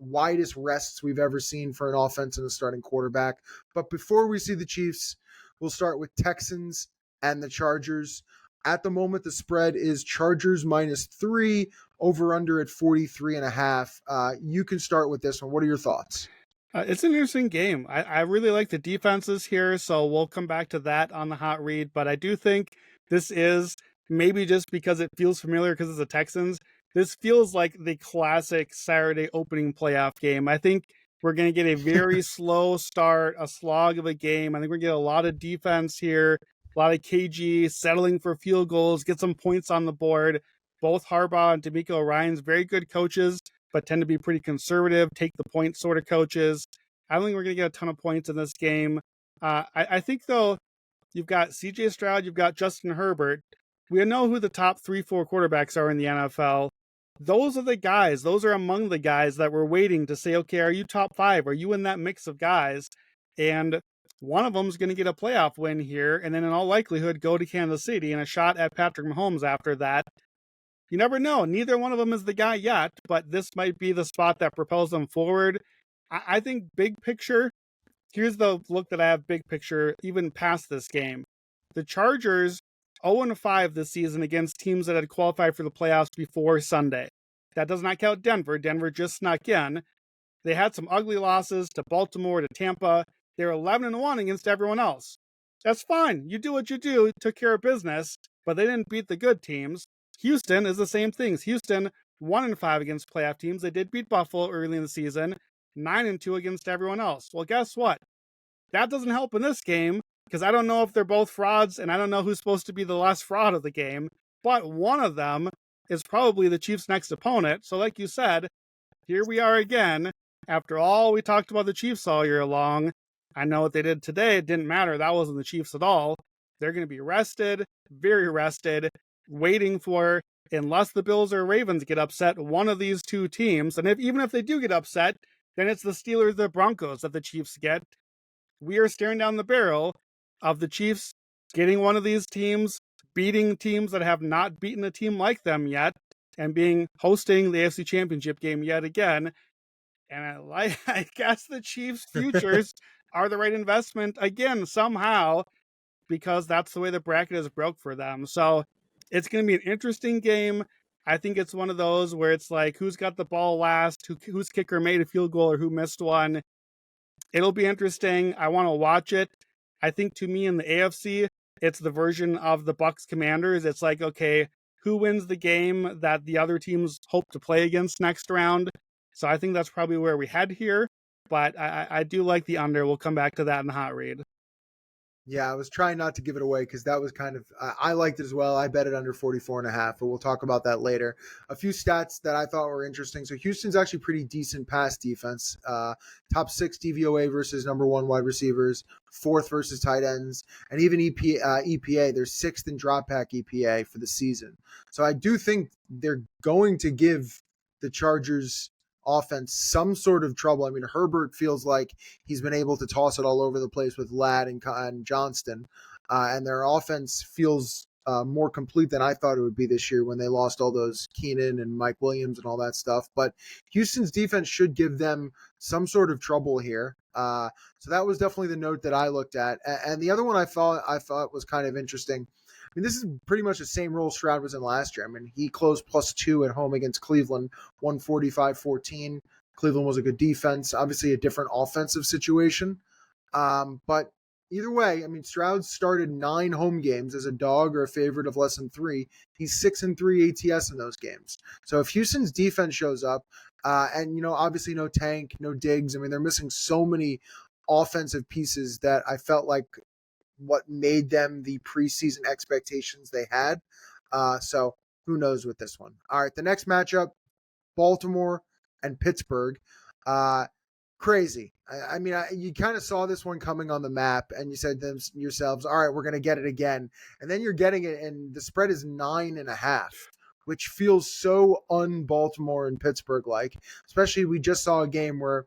Speaker 1: widest rests we've ever seen for an offense and a starting quarterback. But before we see the Chiefs, we'll start with Texans and the Chargers. At the moment, the spread is Chargers -3, over under at 43.5. You can start with this one. What are your thoughts?
Speaker 2: It's an interesting game. I really like the defenses here, so we'll come back to that on the hot read. But I do think this is, maybe just because it feels familiar because it's the Texans, this feels like the classic Saturday opening playoff game. I think we're going to get a very slow start, a slog of a game. I think we're going to get a lot of defense here, a lot of KG settling for field goals, get some points on the board. Both Harbaugh and D'Amico Ryan's very good coaches, but tend to be pretty conservative, take the point sort of coaches. I don't think we're going to get a ton of points in this game. I think, though, you've got CJ Stroud, you've got Justin Herbert. We know who the top 3-4 quarterbacks are in the NFL. Those are the guys. Those are among the guys that we're waiting to say, okay, are you top 5? Are you in that mix of guys? And one of them is going to get a playoff win here, and then in all likelihood go to Kansas City and a shot at Patrick Mahomes after that. You never know. Neither one of them is the guy yet, but this might be the spot that propels them forward. I think big picture, here's the look that I have big picture, even past this game. The Chargers 0-5 this season against teams that had qualified for the playoffs before Sunday. That does not count Denver. Denver just snuck in. They had some ugly losses to Baltimore, to Tampa. They were 11-1 against everyone else. That's fine. You do what you do, took care of business, but they didn't beat the good teams. Houston is the same things. Houston 1-5 against playoff teams. They did beat Buffalo early in the season, 9-2 against everyone else. Well, guess what? That doesn't help in this game, because I don't know if they're both frauds, and I don't know who's supposed to be the last fraud of the game, but one of them is probably the Chiefs' next opponent. So like you said, here we are again. After all we talked about the Chiefs all year long, I know what they did today. It didn't matter. That wasn't the Chiefs at all. They're going to be rested, very rested, waiting for, unless the Bills or Ravens get upset, one of these two teams. And even if they do get upset, then it's the Steelers or the Broncos that the Chiefs get. We are staring down the barrel of the Chiefs getting one of these teams, beating teams that have not beaten a team like them yet, and hosting the AFC Championship game yet again. And I guess the Chiefs' futures are the right investment again somehow, because that's the way the bracket is broke for them. So it's going to be an interesting game. I think it's one of those where it's like, who's got the ball last, whose kicker made a field goal or who missed one. It'll be interesting. I want to watch it. I think, to me, in the AFC, it's the version of the Bucs Commanders. It's like, okay, who wins the game that the other teams hope to play against next round? So I think that's probably where we head here. But I do like the under. We'll come back to that in the hot read.
Speaker 1: Yeah, I was trying not to give it away because that was kind of, I liked it as well. I bet it under 44.5, but we'll talk about that later. A few stats that I thought were interesting. So Houston's actually pretty decent pass defense. Top 6 DVOA versus number 1 wide receivers, 4th versus tight ends, and even EPA. They're 6th in drop back EPA for the season. So I do think they're going to give the Chargers offense some sort of trouble. I mean, Herbert feels like he's been able to toss it all over the place with Ladd and Johnston, and their offense feels more complete than I thought it would be this year when they lost all those Keenan and Mike Williams and all that stuff. But Houston's defense should give them some sort of trouble here. So that was definitely the note that I looked at. And the other one I thought was kind of interesting. I mean, this is pretty much the same role Stroud was in last year. I mean, he closed +2 at home against Cleveland, 145-14. Cleveland was a good defense, obviously a different offensive situation. But either way, I mean, Stroud started 9 home games as a dog or a favorite of less than 3. He's 6-3 ATS in those games. So if Houston's defense shows up, and, obviously no Tank, no Diggs, I mean, they're missing so many offensive pieces that I felt like what made them the preseason expectations they had. So who knows with this one. All right, the next matchup, Baltimore and Pittsburgh. Crazy. I mean, you kind of saw this one coming on the map, and you said to yourselves, all right, we're going to get it again. And then you're getting it, and the spread is 9.5, which feels so un-Baltimore and Pittsburgh-like. Especially, we just saw a game where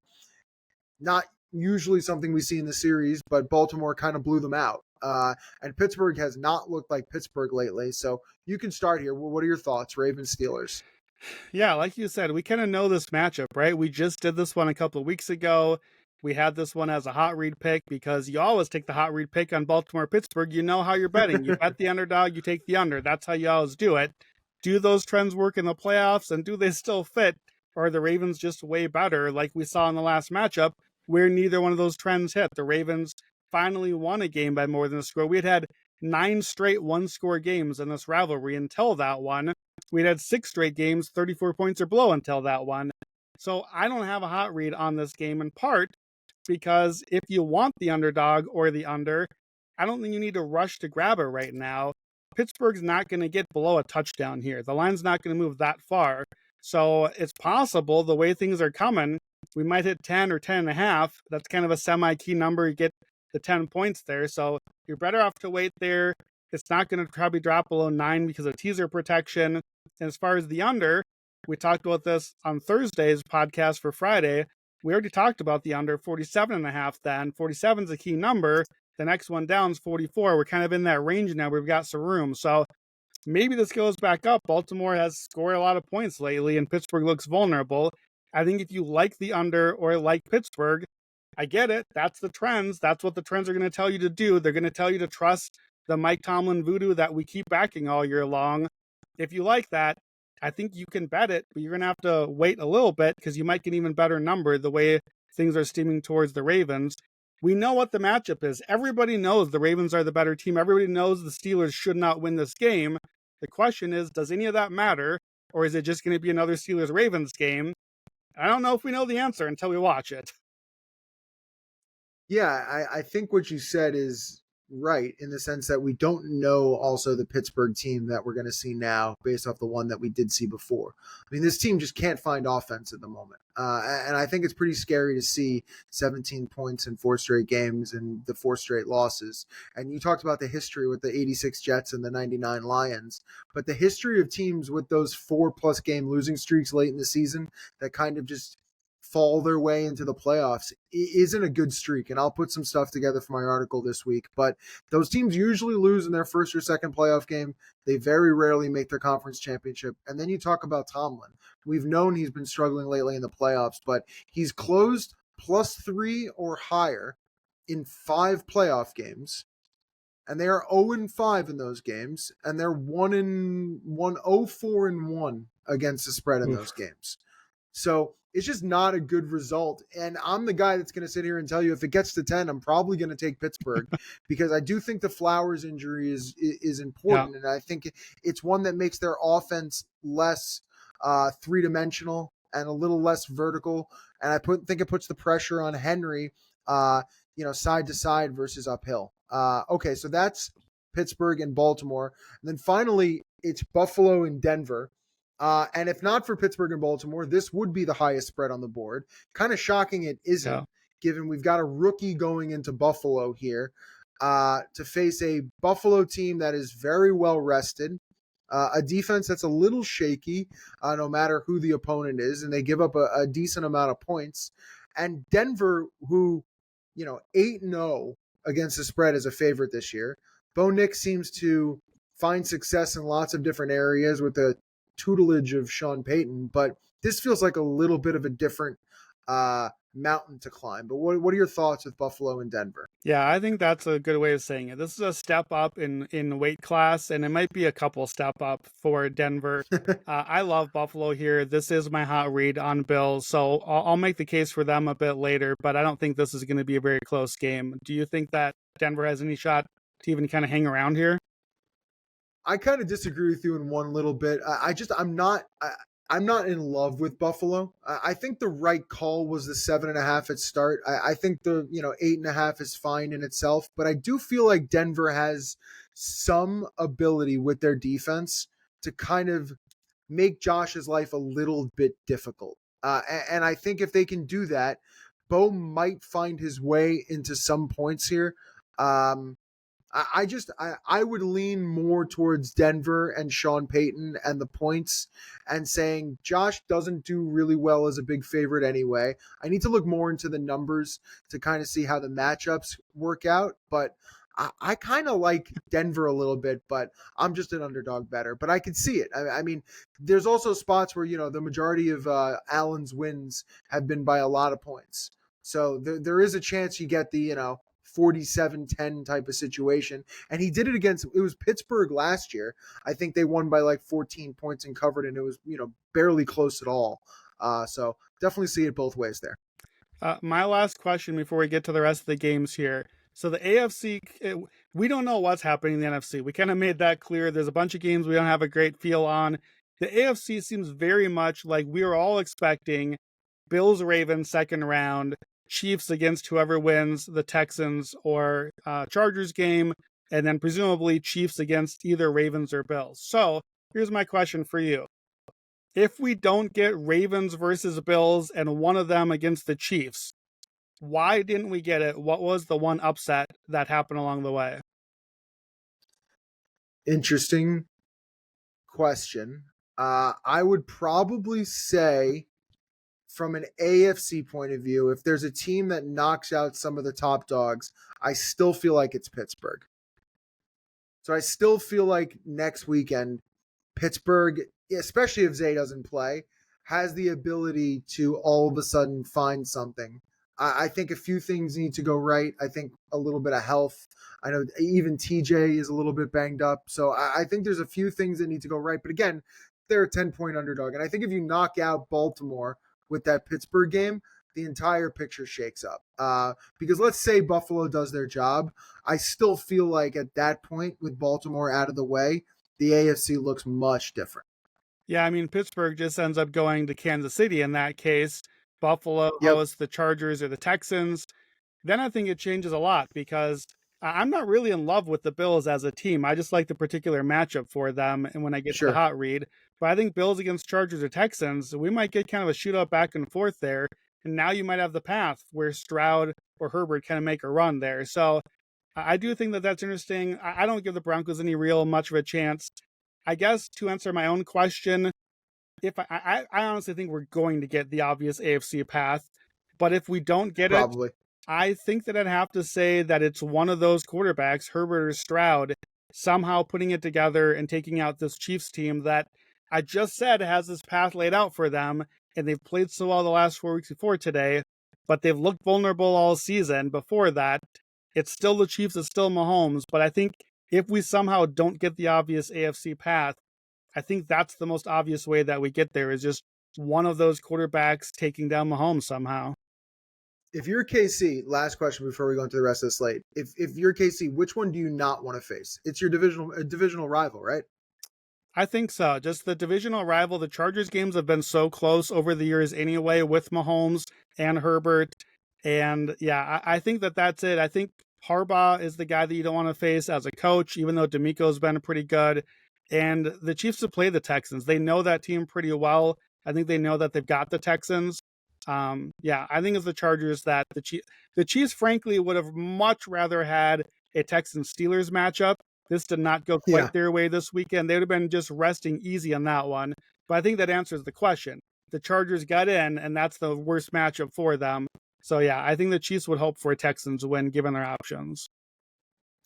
Speaker 1: not usually something we see in the series, but Baltimore kind of blew them out. And Pittsburgh has not looked like Pittsburgh lately. So you can start here. What are your thoughts, Ravens Steelers?
Speaker 2: Yeah, like you said, we kind of know this matchup, right? We just did this one a couple of weeks ago. We had this one as a hot read pick because you always take the hot read pick on Baltimore Pittsburgh. You know how you're betting. You bet the underdog, you take the under. That's how you always do it. Do those trends work in the playoffs, and do they still fit? Or are the Ravens just way better, like we saw in the last matchup, where neither one of those trends hit? The Ravens finally won a game by more than a score. We had 9 straight one-score games in this rivalry until that one. We'd had 6 straight games, 34 points or below until that one. So I don't have a hot read on this game, in part because if you want the underdog or the under, I don't think you need to rush to grab it right now. Pittsburgh's not going to get below a touchdown here. The line's not going to move that far. So it's possible, the way things are coming, we might hit 10 or 10 and a half. That's kind of a semi-key number. You get the 10 points there. So you're better off to wait there. It's not going to probably drop below 9 because of teaser protection. And as far as the under, we talked about this on Thursday's podcast for Friday. We already talked about the under 47 and a half then. 47 is a key number. The next one down is 44. We're kind of in that range now. We've got some room. So maybe this goes back up. Baltimore has scored a lot of points lately, and Pittsburgh looks vulnerable. I think if you like the under or like Pittsburgh, I get it. That's the trends. That's what the trends are going to tell you to do. They're going to tell you to trust the Mike Tomlin voodoo that we keep backing all year long. If you like that, I think you can bet it, but you're going to have to wait a little bit because you might get an even better number the way things are steaming towards the Ravens. We know what the matchup is. Everybody knows the Ravens are the better team. Everybody knows the Steelers should not win this game. The question is, does any of that matter, or is it just going to be another Steelers-Ravens game? I don't know if we know the answer until we watch it.
Speaker 1: Yeah, I think what you said is right in the sense that we don't know also the Pittsburgh team that we're going to see now based off the one that we did see before. I mean, this team just can't find offense at the moment. And I think it's pretty scary to see 17 points in 4 straight games and the 4 straight losses. And you talked about the history with the 86 Jets and the 99 Lions, but the history of teams with those 4+ game losing streaks late in the season that kind of just fall their way into the playoffs isn't a good streak. And I'll put some stuff together for my article this week. But those teams usually lose in their first or second playoff game. They very rarely make their conference championship. And then you talk about Tomlin. We've known he's been struggling lately in the playoffs, but he's closed +3 or higher in 5 playoff games. And they are 0-5 in those games. And they're 0-4-1 against the spread in those games. So it's just not a good result. And I'm the guy that's going to sit here and tell you if it gets to 10, I'm probably going to take Pittsburgh because I do think the Flowers injury is important. Yeah. And I think it's one that makes their offense less three-dimensional and a little less vertical. And I think it puts the pressure on Henry, side to side versus uphill. Okay, so that's Pittsburgh and Baltimore. And then finally, it's Buffalo and Denver. And if not for Pittsburgh and Baltimore, this would be the highest spread on the board. Kind of shocking it isn't, given we've got a rookie going into Buffalo here to face a Buffalo team that is very well rested, a defense that's a little shaky no matter who the opponent is, and they give up a decent amount of points. And Denver, who, 8-0 against the spread as a favorite this year. Bo Nix seems to find success in lots of different areas with the tutelage of Sean Payton, but this feels like a little bit of a different mountain to climb. But what are your thoughts with Buffalo and Denver?
Speaker 2: Yeah, I think that's a good way of saying it. This is a step up in weight class, and it might be a couple step up for Denver. I love Buffalo here. This is my hot read on Bills, so I'll make the case for them a bit later, but I don't think this is going to be a very close game. Do you think that Denver has any shot to even kind of hang around here?
Speaker 1: I kind of disagree with you in one little bit. I'm not in love with Buffalo. I think the right call was the 7.5 at start. I think the 8.5 is fine in itself, but I do feel like Denver has some ability with their defense to kind of make Josh's life a little bit difficult. And I think if they can do that, Bo might find his way into some points here. I would lean more towards Denver and Sean Payton and the points and saying Josh doesn't do really well as a big favorite anyway. I need to look more into the numbers to kind of see how the matchups work out. But I kind of like Denver a little bit, but I'm just an underdog better. But I can see it. I mean, there's also spots where, the majority of Allen's wins have been by a lot of points. So there is a chance you get the 47-10 type of situation. And he did it against, it was Pittsburgh last year. I think they won by like 14 points and covered, and it was, barely close at all. So definitely see it both ways there.
Speaker 2: My last question before we get to the rest of the games here. So the AFC, we don't know what's happening in the NFC. We kind of made that clear. There's a bunch of games we don't have a great feel on. The AFC seems very much like we were all expecting Bills Ravens second round, Chiefs against whoever wins the Texans or Chargers game, and then presumably Chiefs against either Ravens or Bills. So here's my question for you. If we don't get Ravens versus Bills and one of them against the Chiefs, why didn't we get it? What was the one upset that happened along the way?
Speaker 1: Interesting question. I would probably say, from an AFC point of view, if there's a team that knocks out some of the top dogs, I still feel like it's Pittsburgh. So I still feel like next weekend, Pittsburgh, especially if Zay doesn't play, has the ability to all of a sudden find something. I think a few things need to go right. I think a little bit of health. I know even TJ is a little bit banged up. So I think there's a few things that need to go right. But again, they're a 10-point underdog. And I think if you knock out Baltimore with that Pittsburgh game, the entire picture shakes up. Because let's say Buffalo does their job. I still feel like at that point, with Baltimore out of the way, the AFC looks much different.
Speaker 2: Yeah, I mean, Pittsburgh just ends up going to Kansas City in that case. Buffalo hosts the Chargers or the Texans. Then I think it changes a lot because I'm not really in love with the Bills as a team. I just like the particular matchup for them and when I get to the hot read. But I think Bills against Chargers or Texans, we might get kind of a shootout back and forth there. And now you might have the path where Stroud or Herbert kind of make a run there. So I do think that that's interesting. I don't give the Broncos any real much of a chance. I guess to answer my own question, if I honestly think we're going to get the obvious AFC path, but if we don't get it, I think that I'd have to say that it's one of those quarterbacks, Herbert or Stroud, somehow putting it together and taking out this Chiefs team that I just said has this path laid out for them, and they've played so well the last 4 weeks before today, but they've looked vulnerable all season before that. It's still the Chiefs, it's still Mahomes, but I think if we somehow don't get the obvious AFC path, I think that's the most obvious way that we get there is just one of those quarterbacks taking down Mahomes somehow.
Speaker 1: If you're KC, last question before we go into the rest of the slate. If you're KC, which one do you not want to face? It's your divisional rival, right?
Speaker 2: I think so. Just the divisional rival. The Chargers games have been so close over the years anyway with Mahomes and Herbert. And yeah, I think that that's it. I think Harbaugh is the guy that you don't want to face as a coach, even though D'Amico's been pretty good. And the Chiefs have played the Texans. They know that team pretty well. I think they know that they've got the Texans. Yeah, I think it's the Chargers that the Chiefs, frankly, would have much rather had a Texans-Steelers matchup. This did not go quite their way this weekend. They would have been just resting easy on that one. But I think that answers the question. The Chargers got in, and that's the worst matchup for them. So yeah, I think the Chiefs would hope for a Texans win given their options.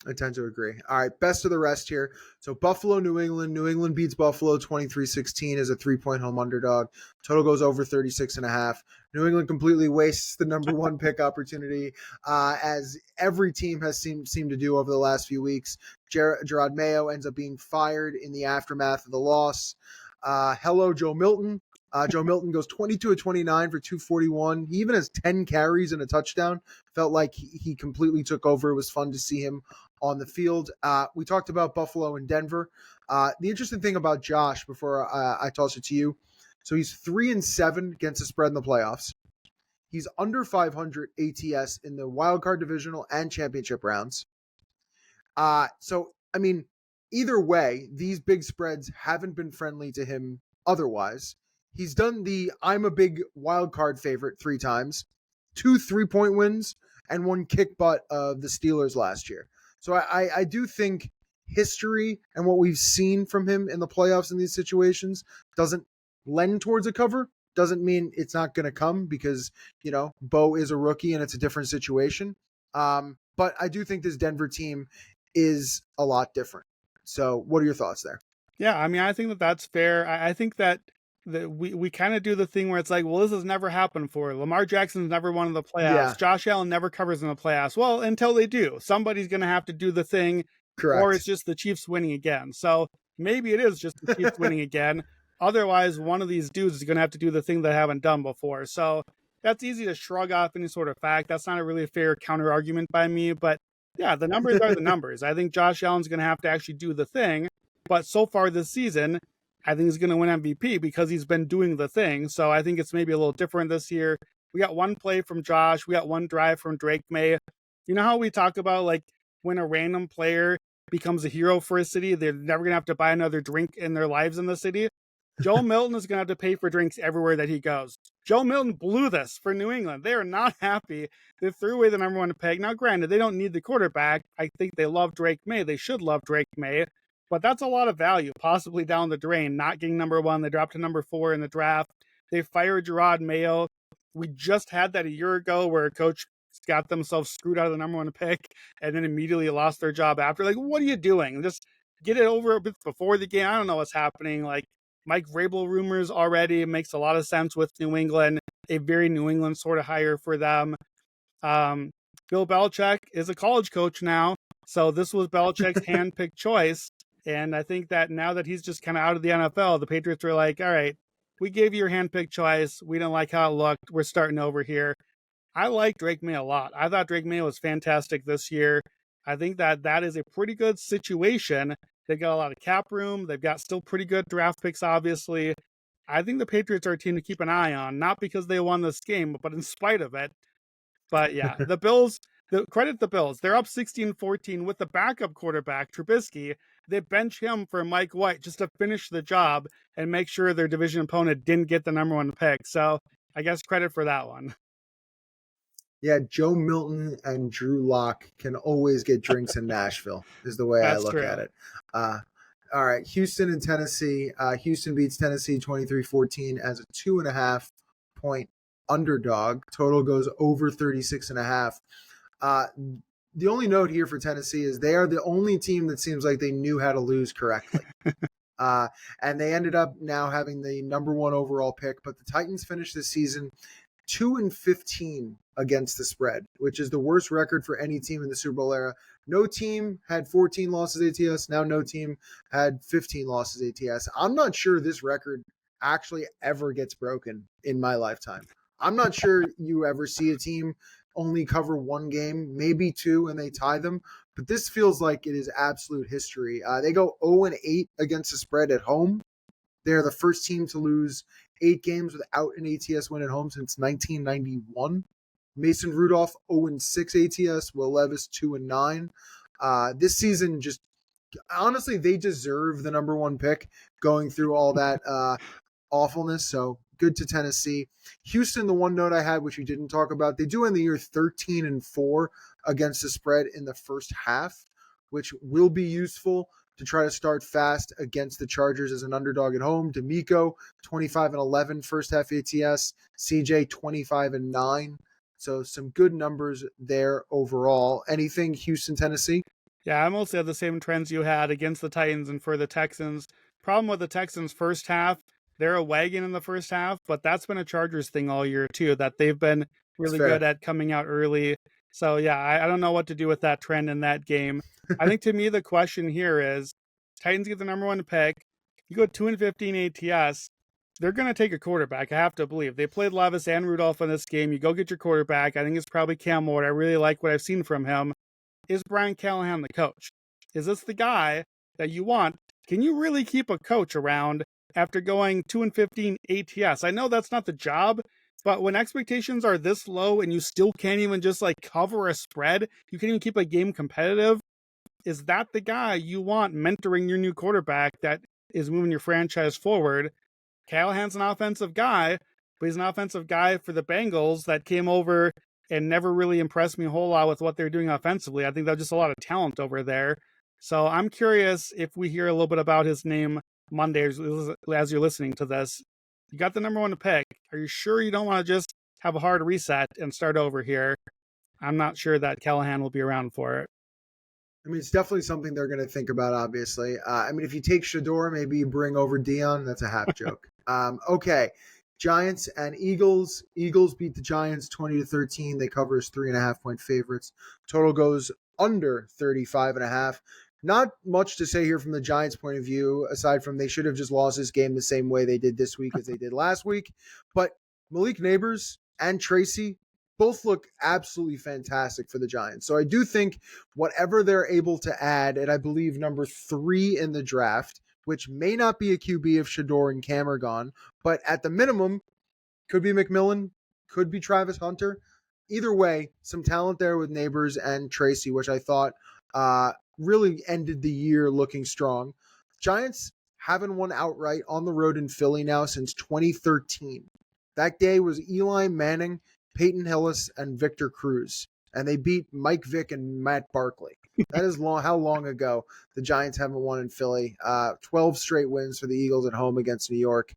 Speaker 1: I tend to agree. All right, best of the rest here. So Buffalo, New England. New England beats Buffalo 23-16 as a 3-point home underdog. Total goes over 36.5. New England completely wastes the number one pick opportunity, as every team has seemed to do over the last few weeks. Gerard Mayo ends up being fired in the aftermath of the loss. Hello, Joe Milton. Joe Milton goes 22 of 29 for 241. He even has 10 carries and a touchdown. Felt like he completely took over. It was fun to see him on the field. We talked about Buffalo and Denver. The interesting thing about Josh, before I toss it to you, so he's 3-7 against the spread in the playoffs. He's under 500 ATS in the wildcard divisional and championship rounds. So, I mean, either way, these big spreads haven't been friendly to him otherwise. He's done the I'm a big wild card favorite 3 times, 2 3-point wins, and 1 kick butt of the Steelers last year. So I do think history and what we've seen from him in the playoffs in these situations doesn't lend towards a cover. Doesn't mean it's not going to come because, Bo is a rookie and it's a different situation. But I do think this Denver team is a lot different. So what are your thoughts there?
Speaker 2: Yeah, I mean, I think that that's fair. I think that we kind of do the thing where it's like, well, this has never happened before. Lamar Jackson's never won in the playoffs.
Speaker 1: Yeah,
Speaker 2: Josh Allen never covers in the playoffs. Well, until they do, somebody's going to have to do the thing, or it's
Speaker 1: correct.
Speaker 2: just the Chiefs winning again. So maybe it is just the Chiefs winning again. Otherwise, one of these dudes is going to have to do the thing they haven't done before. So that's easy to shrug off any sort of fact. That's not a really fair counter argument by me. But yeah, the numbers are the numbers. I think Josh Allen's going to have to actually do the thing. But so far this season, I think he's going to win MVP because he's been doing the thing. So I think it's maybe a little different this year. We got one play from Josh. We got one drive from Drake May. You know how we talk about like when a random player becomes a hero for a city, they're never going to have to buy another drink in their lives in the city? Joe Milton is going to have to pay for drinks everywhere that he goes. Joe Milton blew this for New England. They are not happy. They threw away the number one pick. Now, granted, they don't need the quarterback. I think they love Drake May. They should love Drake May. But that's a lot of value, possibly down the drain, not getting number one. They dropped to number 4 in the draft. They fired Gerard Mayo. We just had that a year ago where a coach got themselves screwed out of the number one pick and then immediately lost their job after. Like, what are you doing? Just get it over a bit before the game. I don't know what's happening. Like, Mike Vrabel rumors already. It makes a lot of sense with New England, a very New England sort of hire for them. Bill Belichick is a college coach now. So this was Belichick's hand-picked choice. And I think that now that he's just kind of out of the NFL, the Patriots were like, all right, we gave you your handpicked choice. We don't like how it looked. We're starting over here. I like Drake May a lot. I thought Drake May was fantastic this year. I think that that is a pretty good situation. They've got a lot of cap room. They've got still pretty good draft picks, obviously. I think the Patriots are a team to keep an eye on, not because they won this game, but in spite of it. But yeah, the Bills, credit the Bills. They're up 16-14 with the backup quarterback, Trubisky. They bench him for Mike White just to finish the job and make sure their division opponent didn't get the number one pick. So I guess credit for that one.
Speaker 1: Yeah, Joe Milton and Drew Lock can always get drinks in Nashville, is the way I look at it. All right, Houston and Tennessee. Houston beats Tennessee 23-14 as a 2.5 point underdog. Total goes over 36.5. The only note here for Tennessee is they are the only team that seems like they knew how to lose correctly. And they ended up now having the number 1 overall pick, but the Titans finished this season 2-15 against the spread, which is the worst record for any team in the Super Bowl era. No team had 14 losses ATS. Now no team had 15 losses ATS. I'm not sure this record actually ever gets broken in my lifetime. I'm not sure you ever see a team only cover one game, maybe 2, and they tie them. But this feels like it is absolute history. They go 0-8 against the spread at home. They're the first team to lose 8 games without an ATS win at home since 1991. Mason Rudolph 0-6 ATS. Will Levis 2-9. This season, just honestly, they deserve the number 1 pick going through all that awfulness. So good to Tennessee. Houston, the one note I had, which we didn't talk about, they do end the year 13-4 against the spread in the first half, which will be useful to try to start fast against the Chargers as an underdog at home. D'Amico, 25-11 first half ATS. CJ, 25-9. So some good numbers there overall. Anything Houston, Tennessee?
Speaker 2: Yeah, I mostly had the same trends you had against the Titans and for the Texans. Problem with the Texans first half, they're a wagon in the first half, but that's been a Chargers thing all year too, that they've been really good at coming out early. So yeah, I don't know what to do with that trend in that game. I think to me, the question here is Titans get the number 1 pick. You go 2-15 ATS. They're going to take a quarterback. I have to believe. They played Levis and Rudolph in this game. You go get your quarterback. I think it's probably Cam Ward. I really like what I've seen from him. Is Brian Callahan the coach? Is this the guy that you want? Can you really keep a coach around after going 2-15 ATS? I know that's not the job, but when expectations are this low and you still can't even just like cover a spread, you can't even keep a game competitive. Is that the guy you want mentoring your new quarterback that is moving your franchise forward? Callahan's an offensive guy, but he's an offensive guy for the Bengals that came over and never really impressed me a whole lot with what they're doing offensively. I think there's just a lot of talent over there. So I'm curious if we hear a little bit about his name Monday as you're listening to this. You got the number 1 pick. Are you sure you don't want to just have a hard reset and start over here? I'm not sure that Callahan will be around for it.
Speaker 1: I mean, it's definitely something they're going to think about, obviously. I mean, if you take Shador, maybe you bring over Dion. That's a half joke. Okay. Giants and Eagles. Eagles beat the Giants 20-13. They cover as 3.5 point favorites. Total goes under 35.5. Not much to say here from the Giants' point of view, aside from they should have just lost this game the same way they did this week as they did last week. But Malik Neighbors and Tracy both look absolutely fantastic for the Giants. So I do think whatever they're able to add, and I believe number 3 in the draft, which may not be a QB if Shador and Cam are gone, but at the minimum, could be McMillan, could be Travis Hunter. Either way, some talent there with Neighbors and Tracy, which I thought really ended the year looking strong. Giants haven't won outright on the road in Philly now since 2013. That day was Eli Manning, Peyton Hillis, and Victor Cruz, and they beat Mike Vick and Matt Barkley. That is how long ago the Giants haven't won in Philly. 12 straight wins for the Eagles at home against New York.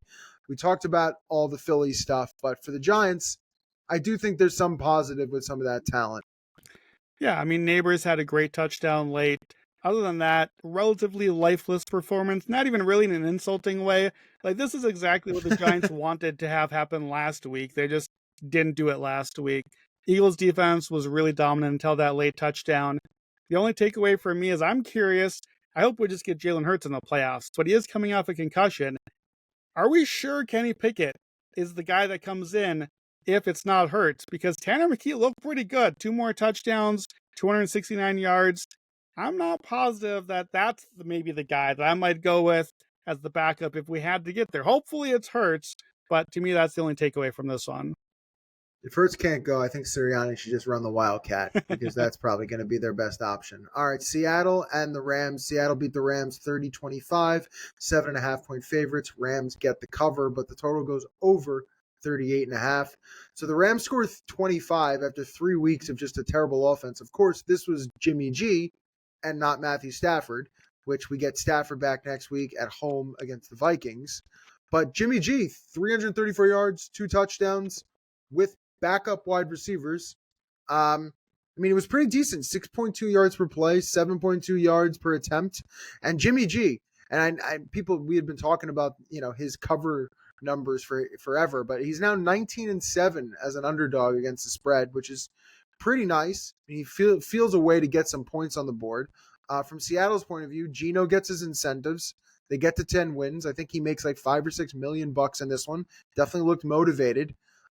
Speaker 1: We talked about all the Philly stuff, but for the Giants, I do think there's some positive with some of that talent.
Speaker 2: Yeah, I mean, Neighbors had a great touchdown late. Other than that, relatively lifeless performance, not even really in an insulting way. Like, this is exactly what the Giants wanted to have happen last week. They just didn't do it last week. Eagles defense was really dominant until that late touchdown. The only takeaway for me is I'm curious. I hope we just get Jalen Hurts in the playoffs, but he is coming off a concussion. Are we sure Kenny Pickett is the guy that comes in if it's not Hurts? Because Tanner McKee looked pretty good. 2 more touchdowns, 269 yards. I'm not positive that that's maybe the guy that I might go with as the backup if we had to get there. Hopefully it's Hurts, but to me, that's the only takeaway from this one.
Speaker 1: If Hurts can't go, I think Sirianni should just run the Wildcat because that's probably going to be their best option. All right, Seattle and the Rams. Seattle beat the Rams 30-25, 7.5 point favorites. Rams get the cover, but the total goes over 38.5. So the Rams score 25 after 3 weeks of just a terrible offense. Of course, this was Jimmy G and not Matthew Stafford, which we get Stafford back next week at home against the Vikings. But Jimmy G, 334 yards, 2 touchdowns with backup wide receivers. I mean, it was pretty decent. 6.2 yards per play, 7.2 yards per attempt. And Jimmy G, and we had been talking about, his cover numbers for forever, but he's now 19-7 as an underdog against the spread, which is pretty nice. He feels a way to get some points on the board. From Seattle's point of view, Geno gets his incentives. They get to 10 wins. I think he makes like $5 or $6 million in this one. Definitely looked motivated.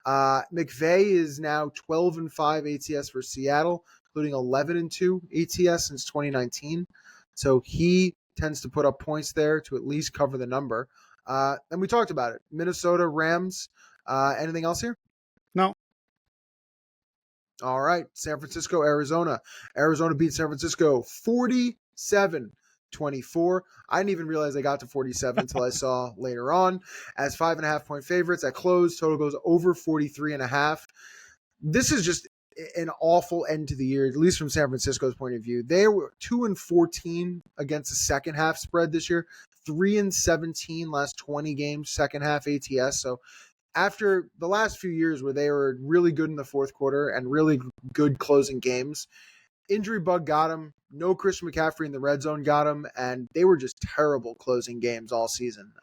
Speaker 1: McVay is now 12-5 ATS for Seattle, including 11-2 ATS since 2019. So he tends to put up points there to at least cover the number. And we talked about it. Minnesota Rams. Anything else here?
Speaker 2: No.
Speaker 1: All right. San Francisco, Arizona. Arizona beat San Francisco 47-24. I didn't even realize they got to 47 until I saw later on. As 5.5 point favorites at close, total goes over 43.5. This is just an awful end to the year, at least from San Francisco's point of view. They were 2-14 against the second half spread this year, 3-17 last 20 games, second half ATS. So after the last few years where they were really good in the fourth quarter and really good closing games, injury bug got them. No Christian McCaffrey in the red zone got them, and they were just terrible closing games all season.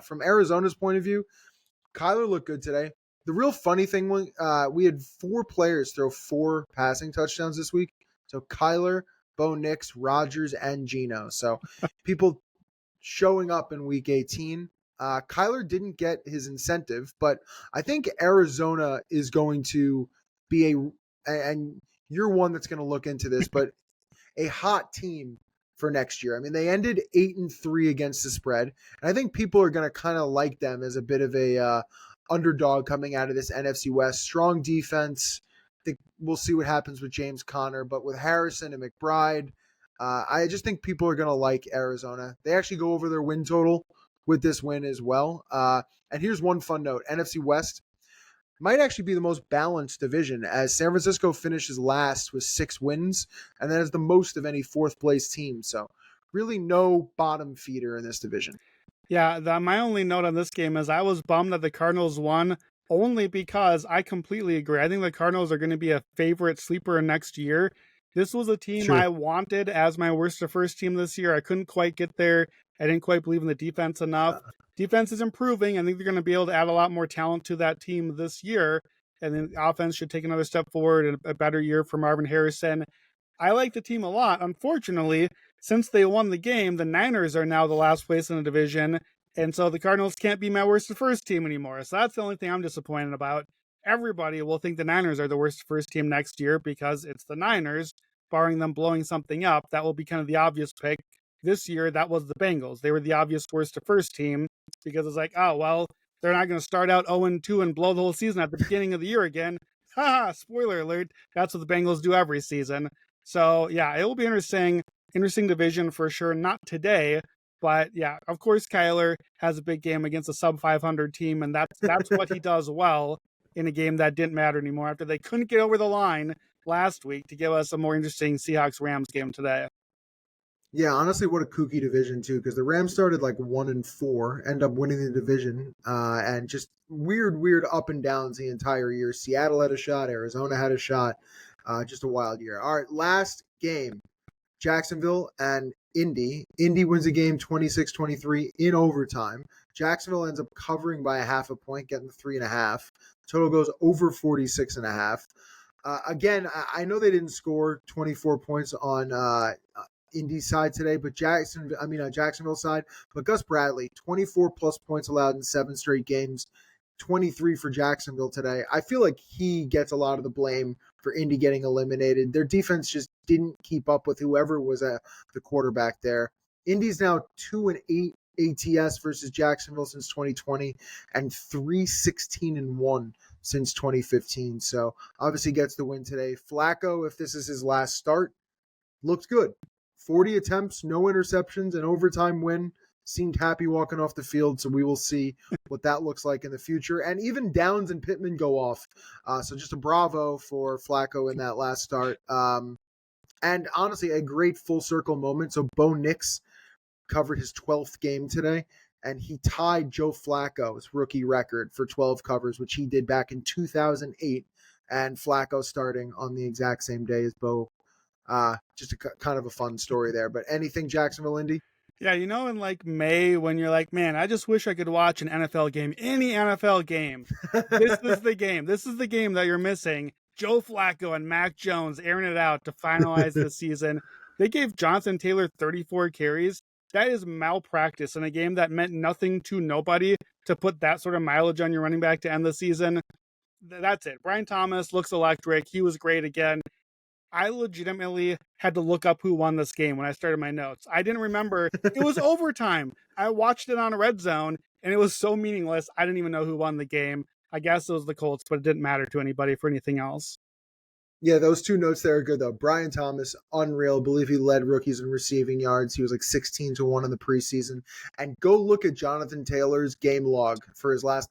Speaker 1: From Arizona's point of view, Kyler looked good today. The real funny thing was we had 4 players throw 4 passing touchdowns this week. So Kyler, Bo Nix, Rodgers, and Geno. So people showing up in week 18. Kyler didn't get his incentive, but I think Arizona is going to be and you're one that's going to look into this, but a hot team for next year. I mean, they ended 8-3 against the spread, and I think people are going to kind of like them as a bit of a underdog coming out of this NFC West. Strong defense. I think we'll see what happens with James Conner, but with Harrison and McBride, I just think people are going to like Arizona. They actually go over their win total with this win as well. And here's one fun note. NFC West might actually be the most balanced division, as San Francisco finishes last with 6 wins, and that is the most of any fourth place team. So really no bottom feeder in this division.
Speaker 2: Yeah, my only note on this game is I was bummed that the Cardinals won, only because I completely agree. I think the Cardinals are going to be a favorite sleeper next year. This was a team I wanted as my worst to first team this year. I couldn't quite get there. I didn't quite believe in the defense enough. Defense is improving. I think they're going to be able to add a lot more talent to that team this year. And then the offense should take another step forward and a better year for Marvin Harrison. I like the team a lot. Unfortunately, since they won the game, the Niners are now the last place in the division. And so the Cardinals can't be my worst first team anymore. So that's the only thing I'm disappointed about. Everybody will think the Niners are the worst first team next year because it's the Niners, barring them blowing something up. That will be kind of the obvious pick. This year, that was the Bengals. They were the obvious worst to first team because it's like, oh, well, they're not going to start out 0-2 and blow the whole season at the beginning of the year again. Haha, spoiler alert. That's what the Bengals do every season. So, yeah, it will be interesting division for sure. Not today, but yeah, of course, Kyler has a big game against a sub 500 team, and that's what he does well in a game that didn't matter anymore after they couldn't get over the line last week to give us a more interesting Seahawks-Rams game today.
Speaker 1: Yeah, honestly, what a kooky division too, because the Rams started like 1-4, end up winning the division, and just weird up and downs the entire year. Seattle had a shot, Arizona had a shot, just a wild year. All right, last game, Jacksonville and Indy. Indy wins the game 26-23 in overtime. Jacksonville ends up covering by a half a point, getting the 3.5. Total goes over 46.5. Again, I know they didn't score 24 points on Indy's side today, but Jacksonville side. But Gus Bradley, 24 plus points allowed in 7 straight games, 23 for Jacksonville today. I feel like he gets a lot of the blame for Indy getting eliminated. Their defense just didn't keep up with whoever was at the quarterback there. Indy's now 2-8 ATS versus Jacksonville since 2020 and 3-16-1 since 2015. So obviously gets the win today. Flacco, if this is his last start, looked good. 40 attempts, no interceptions, an overtime win. Seemed happy walking off the field, so we will see what that looks like in the future. And even Downs and Pittman go off. So just a bravo for Flacco in that last start. And honestly, a great full circle moment. So Bo Nix covered his 12th game today, and he tied Joe Flacco's rookie record for 12 covers, which he did back in 2008. And Flacco starting on the exact same day as Bo. Just a kind of a fun story there. But anything Jacksonville, Indy?
Speaker 2: Yeah, in like May when you're like, man, I just wish I could watch an NFL game, any NFL game. This is the game. This is the game that you're missing. Joe Flacco and Mac Jones airing it out to finalize the season. They gave Jonathan Taylor 34 carries. That is malpractice in a game that meant nothing to nobody to put that sort of mileage on your running back to end the season. That's it. Brian Thomas looks electric. He was great again. I legitimately had to look up who won this game when I started my notes. I didn't remember. It was overtime. I watched it on Red Zone, and it was so meaningless. I didn't even know who won the game. I guess it was the Colts, but it didn't matter to anybody for anything else.
Speaker 1: Yeah, those 2 notes there are good, though. Brian Thomas, unreal. I believe he led rookies in receiving yards. He was like 16-1 in the preseason. And go look at Jonathan Taylor's game log for his last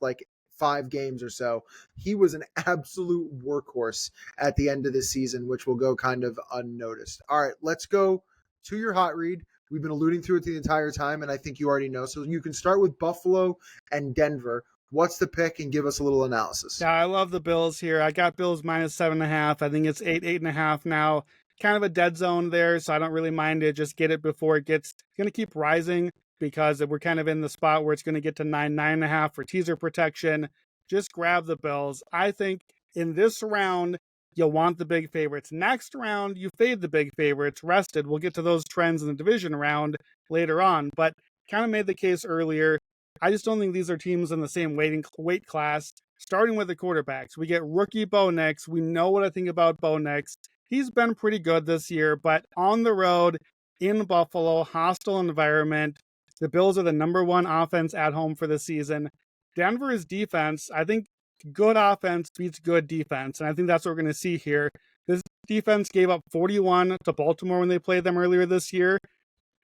Speaker 1: 5 games or so. He was an absolute workhorse at the end of the season, which will go kind of unnoticed. All right, let's go to your hot read. We've been alluding to it the entire time, and I think you already know. So you can start with Buffalo and Denver. What's the pick, and give us a little analysis?
Speaker 2: Yeah, I love the Bills here. I got Bills minus 7.5. I think it's 8.5 now. Kind of a dead zone there, so I don't really mind it. Just get it before it's going to keep rising because we're kind of in the spot where it's going to get to 9.5 for teaser protection. Just grab the Bills. I think in this round, you'll want the big favorites. Next round, you fade the big favorites. Rested. We'll get to those trends in the division round later on, but kind of made the case earlier. I just don't think these are teams in the same weight class. Starting with the quarterbacks, we get rookie Bo Nix. We know what I think about Bo Nix. He's been pretty good this year, but on the road in Buffalo, hostile environment. The Bills are the number 1 offense at home for the season. Denver's defense, I think good offense beats good defense, and I think that's what we're going to see here. This defense gave up 41 to Baltimore when they played them earlier this year.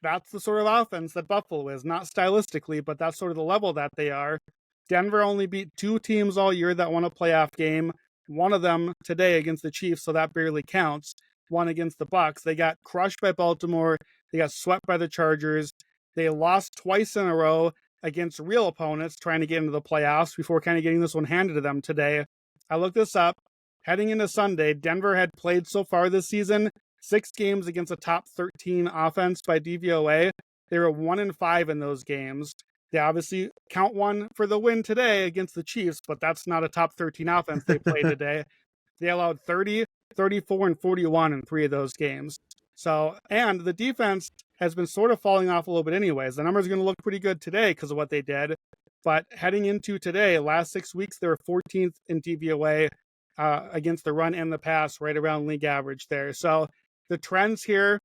Speaker 2: That's the sort of offense that Buffalo is, not stylistically, but that's sort of the level that they are. Denver only beat 2 teams all year that won a playoff game. One of them today against the Chiefs, so that barely counts. One against the Bucs. They got crushed by Baltimore. They got swept by the Chargers. They lost twice in a row against real opponents trying to get into the playoffs before kind of getting this one handed to them today. I looked this up. Heading into Sunday, Denver had played so far this season 6 games against a top 13 offense by DVOA. They were 1-5 in those games. They obviously count one for the win today against the Chiefs, but that's not a top 13 offense they played today. They allowed 30, 34, and 41 in 3 of those games. So, and the defense has been sort of falling off a little bit anyways. The numbers are going to look pretty good today because of what they did. But heading into today, last 6 weeks, they were 14th in DVOA against the run and the pass, right around league average there. So the trends here,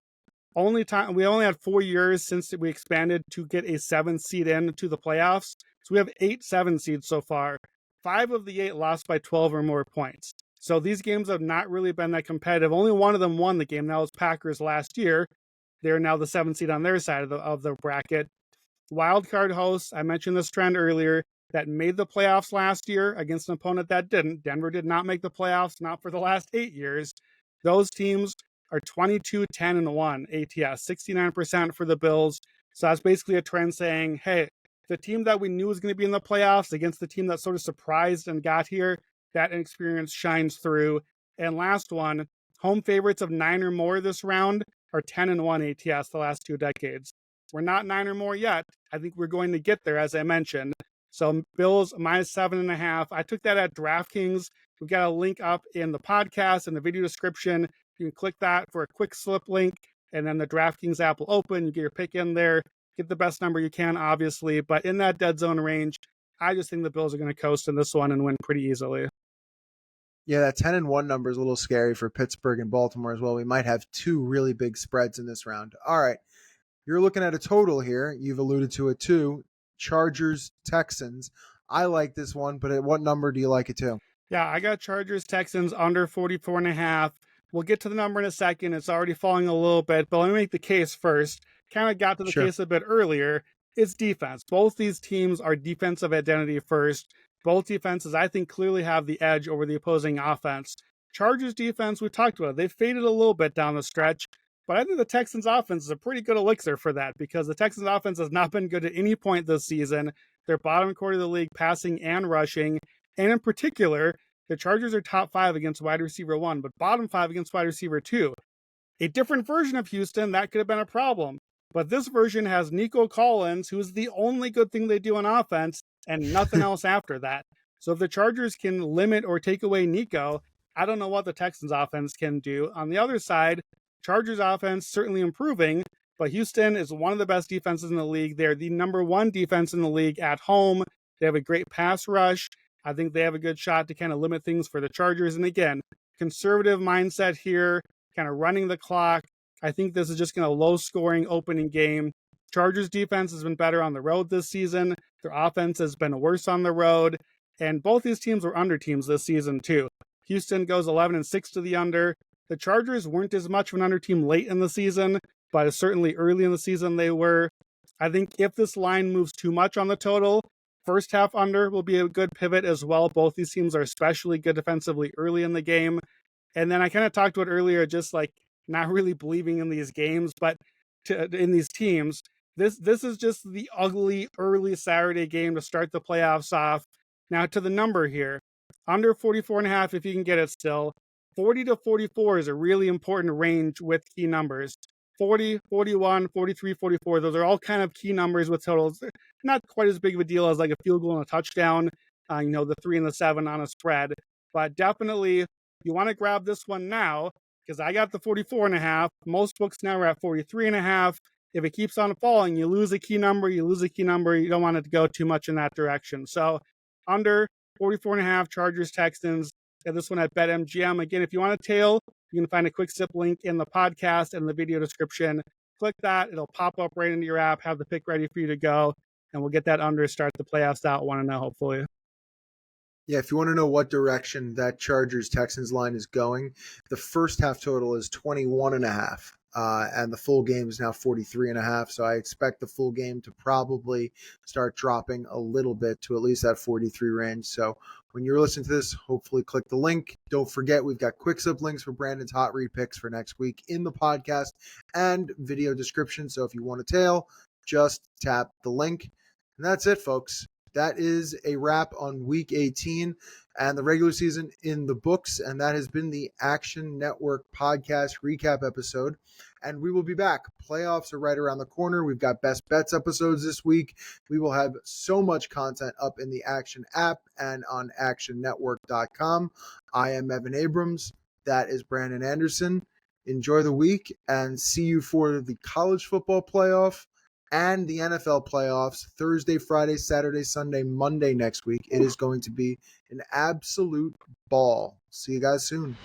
Speaker 2: we only had 4 years since we expanded to get a 7th seed into the playoffs. So we have 8 7 seeds so far. 5 of the 8 lost by 12 or more points. So these games have not really been that competitive. Only one of them won the game. That was Packers last year. They're now the 7th seed on their side of the bracket. Wildcard hosts, I mentioned this trend earlier, that made the playoffs last year against an opponent that didn't. Denver did not make the playoffs, not for the last 8 years. Those teams are 22, 10, and 1 ATS, 69% for the Bills. So that's basically a trend saying, hey, the team that we knew was going to be in the playoffs against the team that sort of surprised and got here, that experience shines through. And last one, home favorites of 9 or more this round are 10 and 1 ATS the last 2 decades. We're not 9 or more yet. I think we're going to get there, as I mentioned. So Bills minus 7.5. I took that at DraftKings. We've got a link up in the podcast and the video description. You can click that for a quick slip link, and then the DraftKings app will open. You get your pick in there. Get the best number you can, obviously. But in that dead zone range, I just think the Bills are going to coast in this one and win pretty easily.
Speaker 1: Yeah, that 10 and 1 number is a little scary for Pittsburgh and Baltimore as well. We might have 2 really big spreads in this round. All right. You're looking at a total here. You've alluded to it too. Chargers, Texans. I like this one, but at what number do you like it to?
Speaker 2: Yeah, I got Chargers, Texans under 44.5. We'll get to the number in a second. It's already falling a little bit, but let me make the case first. Kind of got to the case a bit earlier. It's defense. Both these teams are defensive identity first. Both defenses, I think, clearly have the edge over the opposing offense. Chargers defense, we talked about it. They faded a little bit down the stretch, but I think the Texans offense is a pretty good elixir for that because the Texans offense has not been good at any point this season. They're bottom quarter of the league passing and rushing. And in particular, the Chargers are top 5 against wide receiver 1, but bottom 5 against wide receiver 2. A different version of Houston, that could have been a problem. But this version has Nico Collins, who's the only good thing they do on offense, and nothing else after that. So if the Chargers can limit or take away Nico, I don't know what the Texans offense can do. On the other side, Chargers offense certainly improving, but Houston is one of the best defenses in the league. They're the number 1 defense in the league at home. They have a great pass rush. I think they have a good shot to kind of limit things for the Chargers. And again, conservative mindset here, kind of running the clock. I think this is just going to low-scoring opening game. Chargers defense has been better on the road this season. Their offense has been worse on the road. And both these teams were under teams this season, too. Houston goes 11-6 to the under. The Chargers weren't as much of an under team late in the season, but certainly early in the season they were. I think if this line moves too much on the total, first half under will be a good pivot as well. Both these teams are especially good defensively early in the game. And then I kind of talked about earlier, just like not really believing in these games, but in these teams. This is just the ugly early Saturday game to start the playoffs off. Now to the number here, under 44.5 if you can get it still. 40 to 44 is a really important range with key numbers. 40, 41, 43, 44, those are all kind of key numbers with totals. Not quite as big of a deal as like a field goal and a touchdown, the 3 and the 7 on a spread. But definitely, you want to grab this one now, because I got the 44.5. Most books now are at 43.5. If it keeps on falling, you lose a key number, you don't want it to go too much in that direction. So under 44.5, Chargers, Texans. Get this one at BetMGM. Again, if you want to tail, you can find a quick sip link in the podcast and the video description. Click that. It'll pop up right into your app, have the pick ready for you to go, and we'll get that under, start the playoffs out 1-0, hopefully.
Speaker 1: Yeah, if you want to know what direction that Chargers-Texans line is going, the first half total is 21.5. And the full game is now 43.5. So I expect the full game to probably start dropping a little bit to at least that 43 range. So when you're listening to this, hopefully click the link. Don't forget, we've got quick sip links for Brandon's hot read picks for next week in the podcast and video description. So if you want to tail, just tap the link. And that's it, folks. That is a wrap on week 18 and the regular season in the books. And that has been the Action Network podcast recap episode. and we will be back. Playoffs are right around the corner. We've got best bets episodes this week. We will have so much content up in the Action app and on actionnetwork.com. I am Evan Abrams. That is Brandon Anderson. Enjoy the week and see you for the college football playoff and the NFL playoffs Thursday, Friday, Saturday, Sunday, Monday next week. It is going to be an absolute ball. See you guys soon.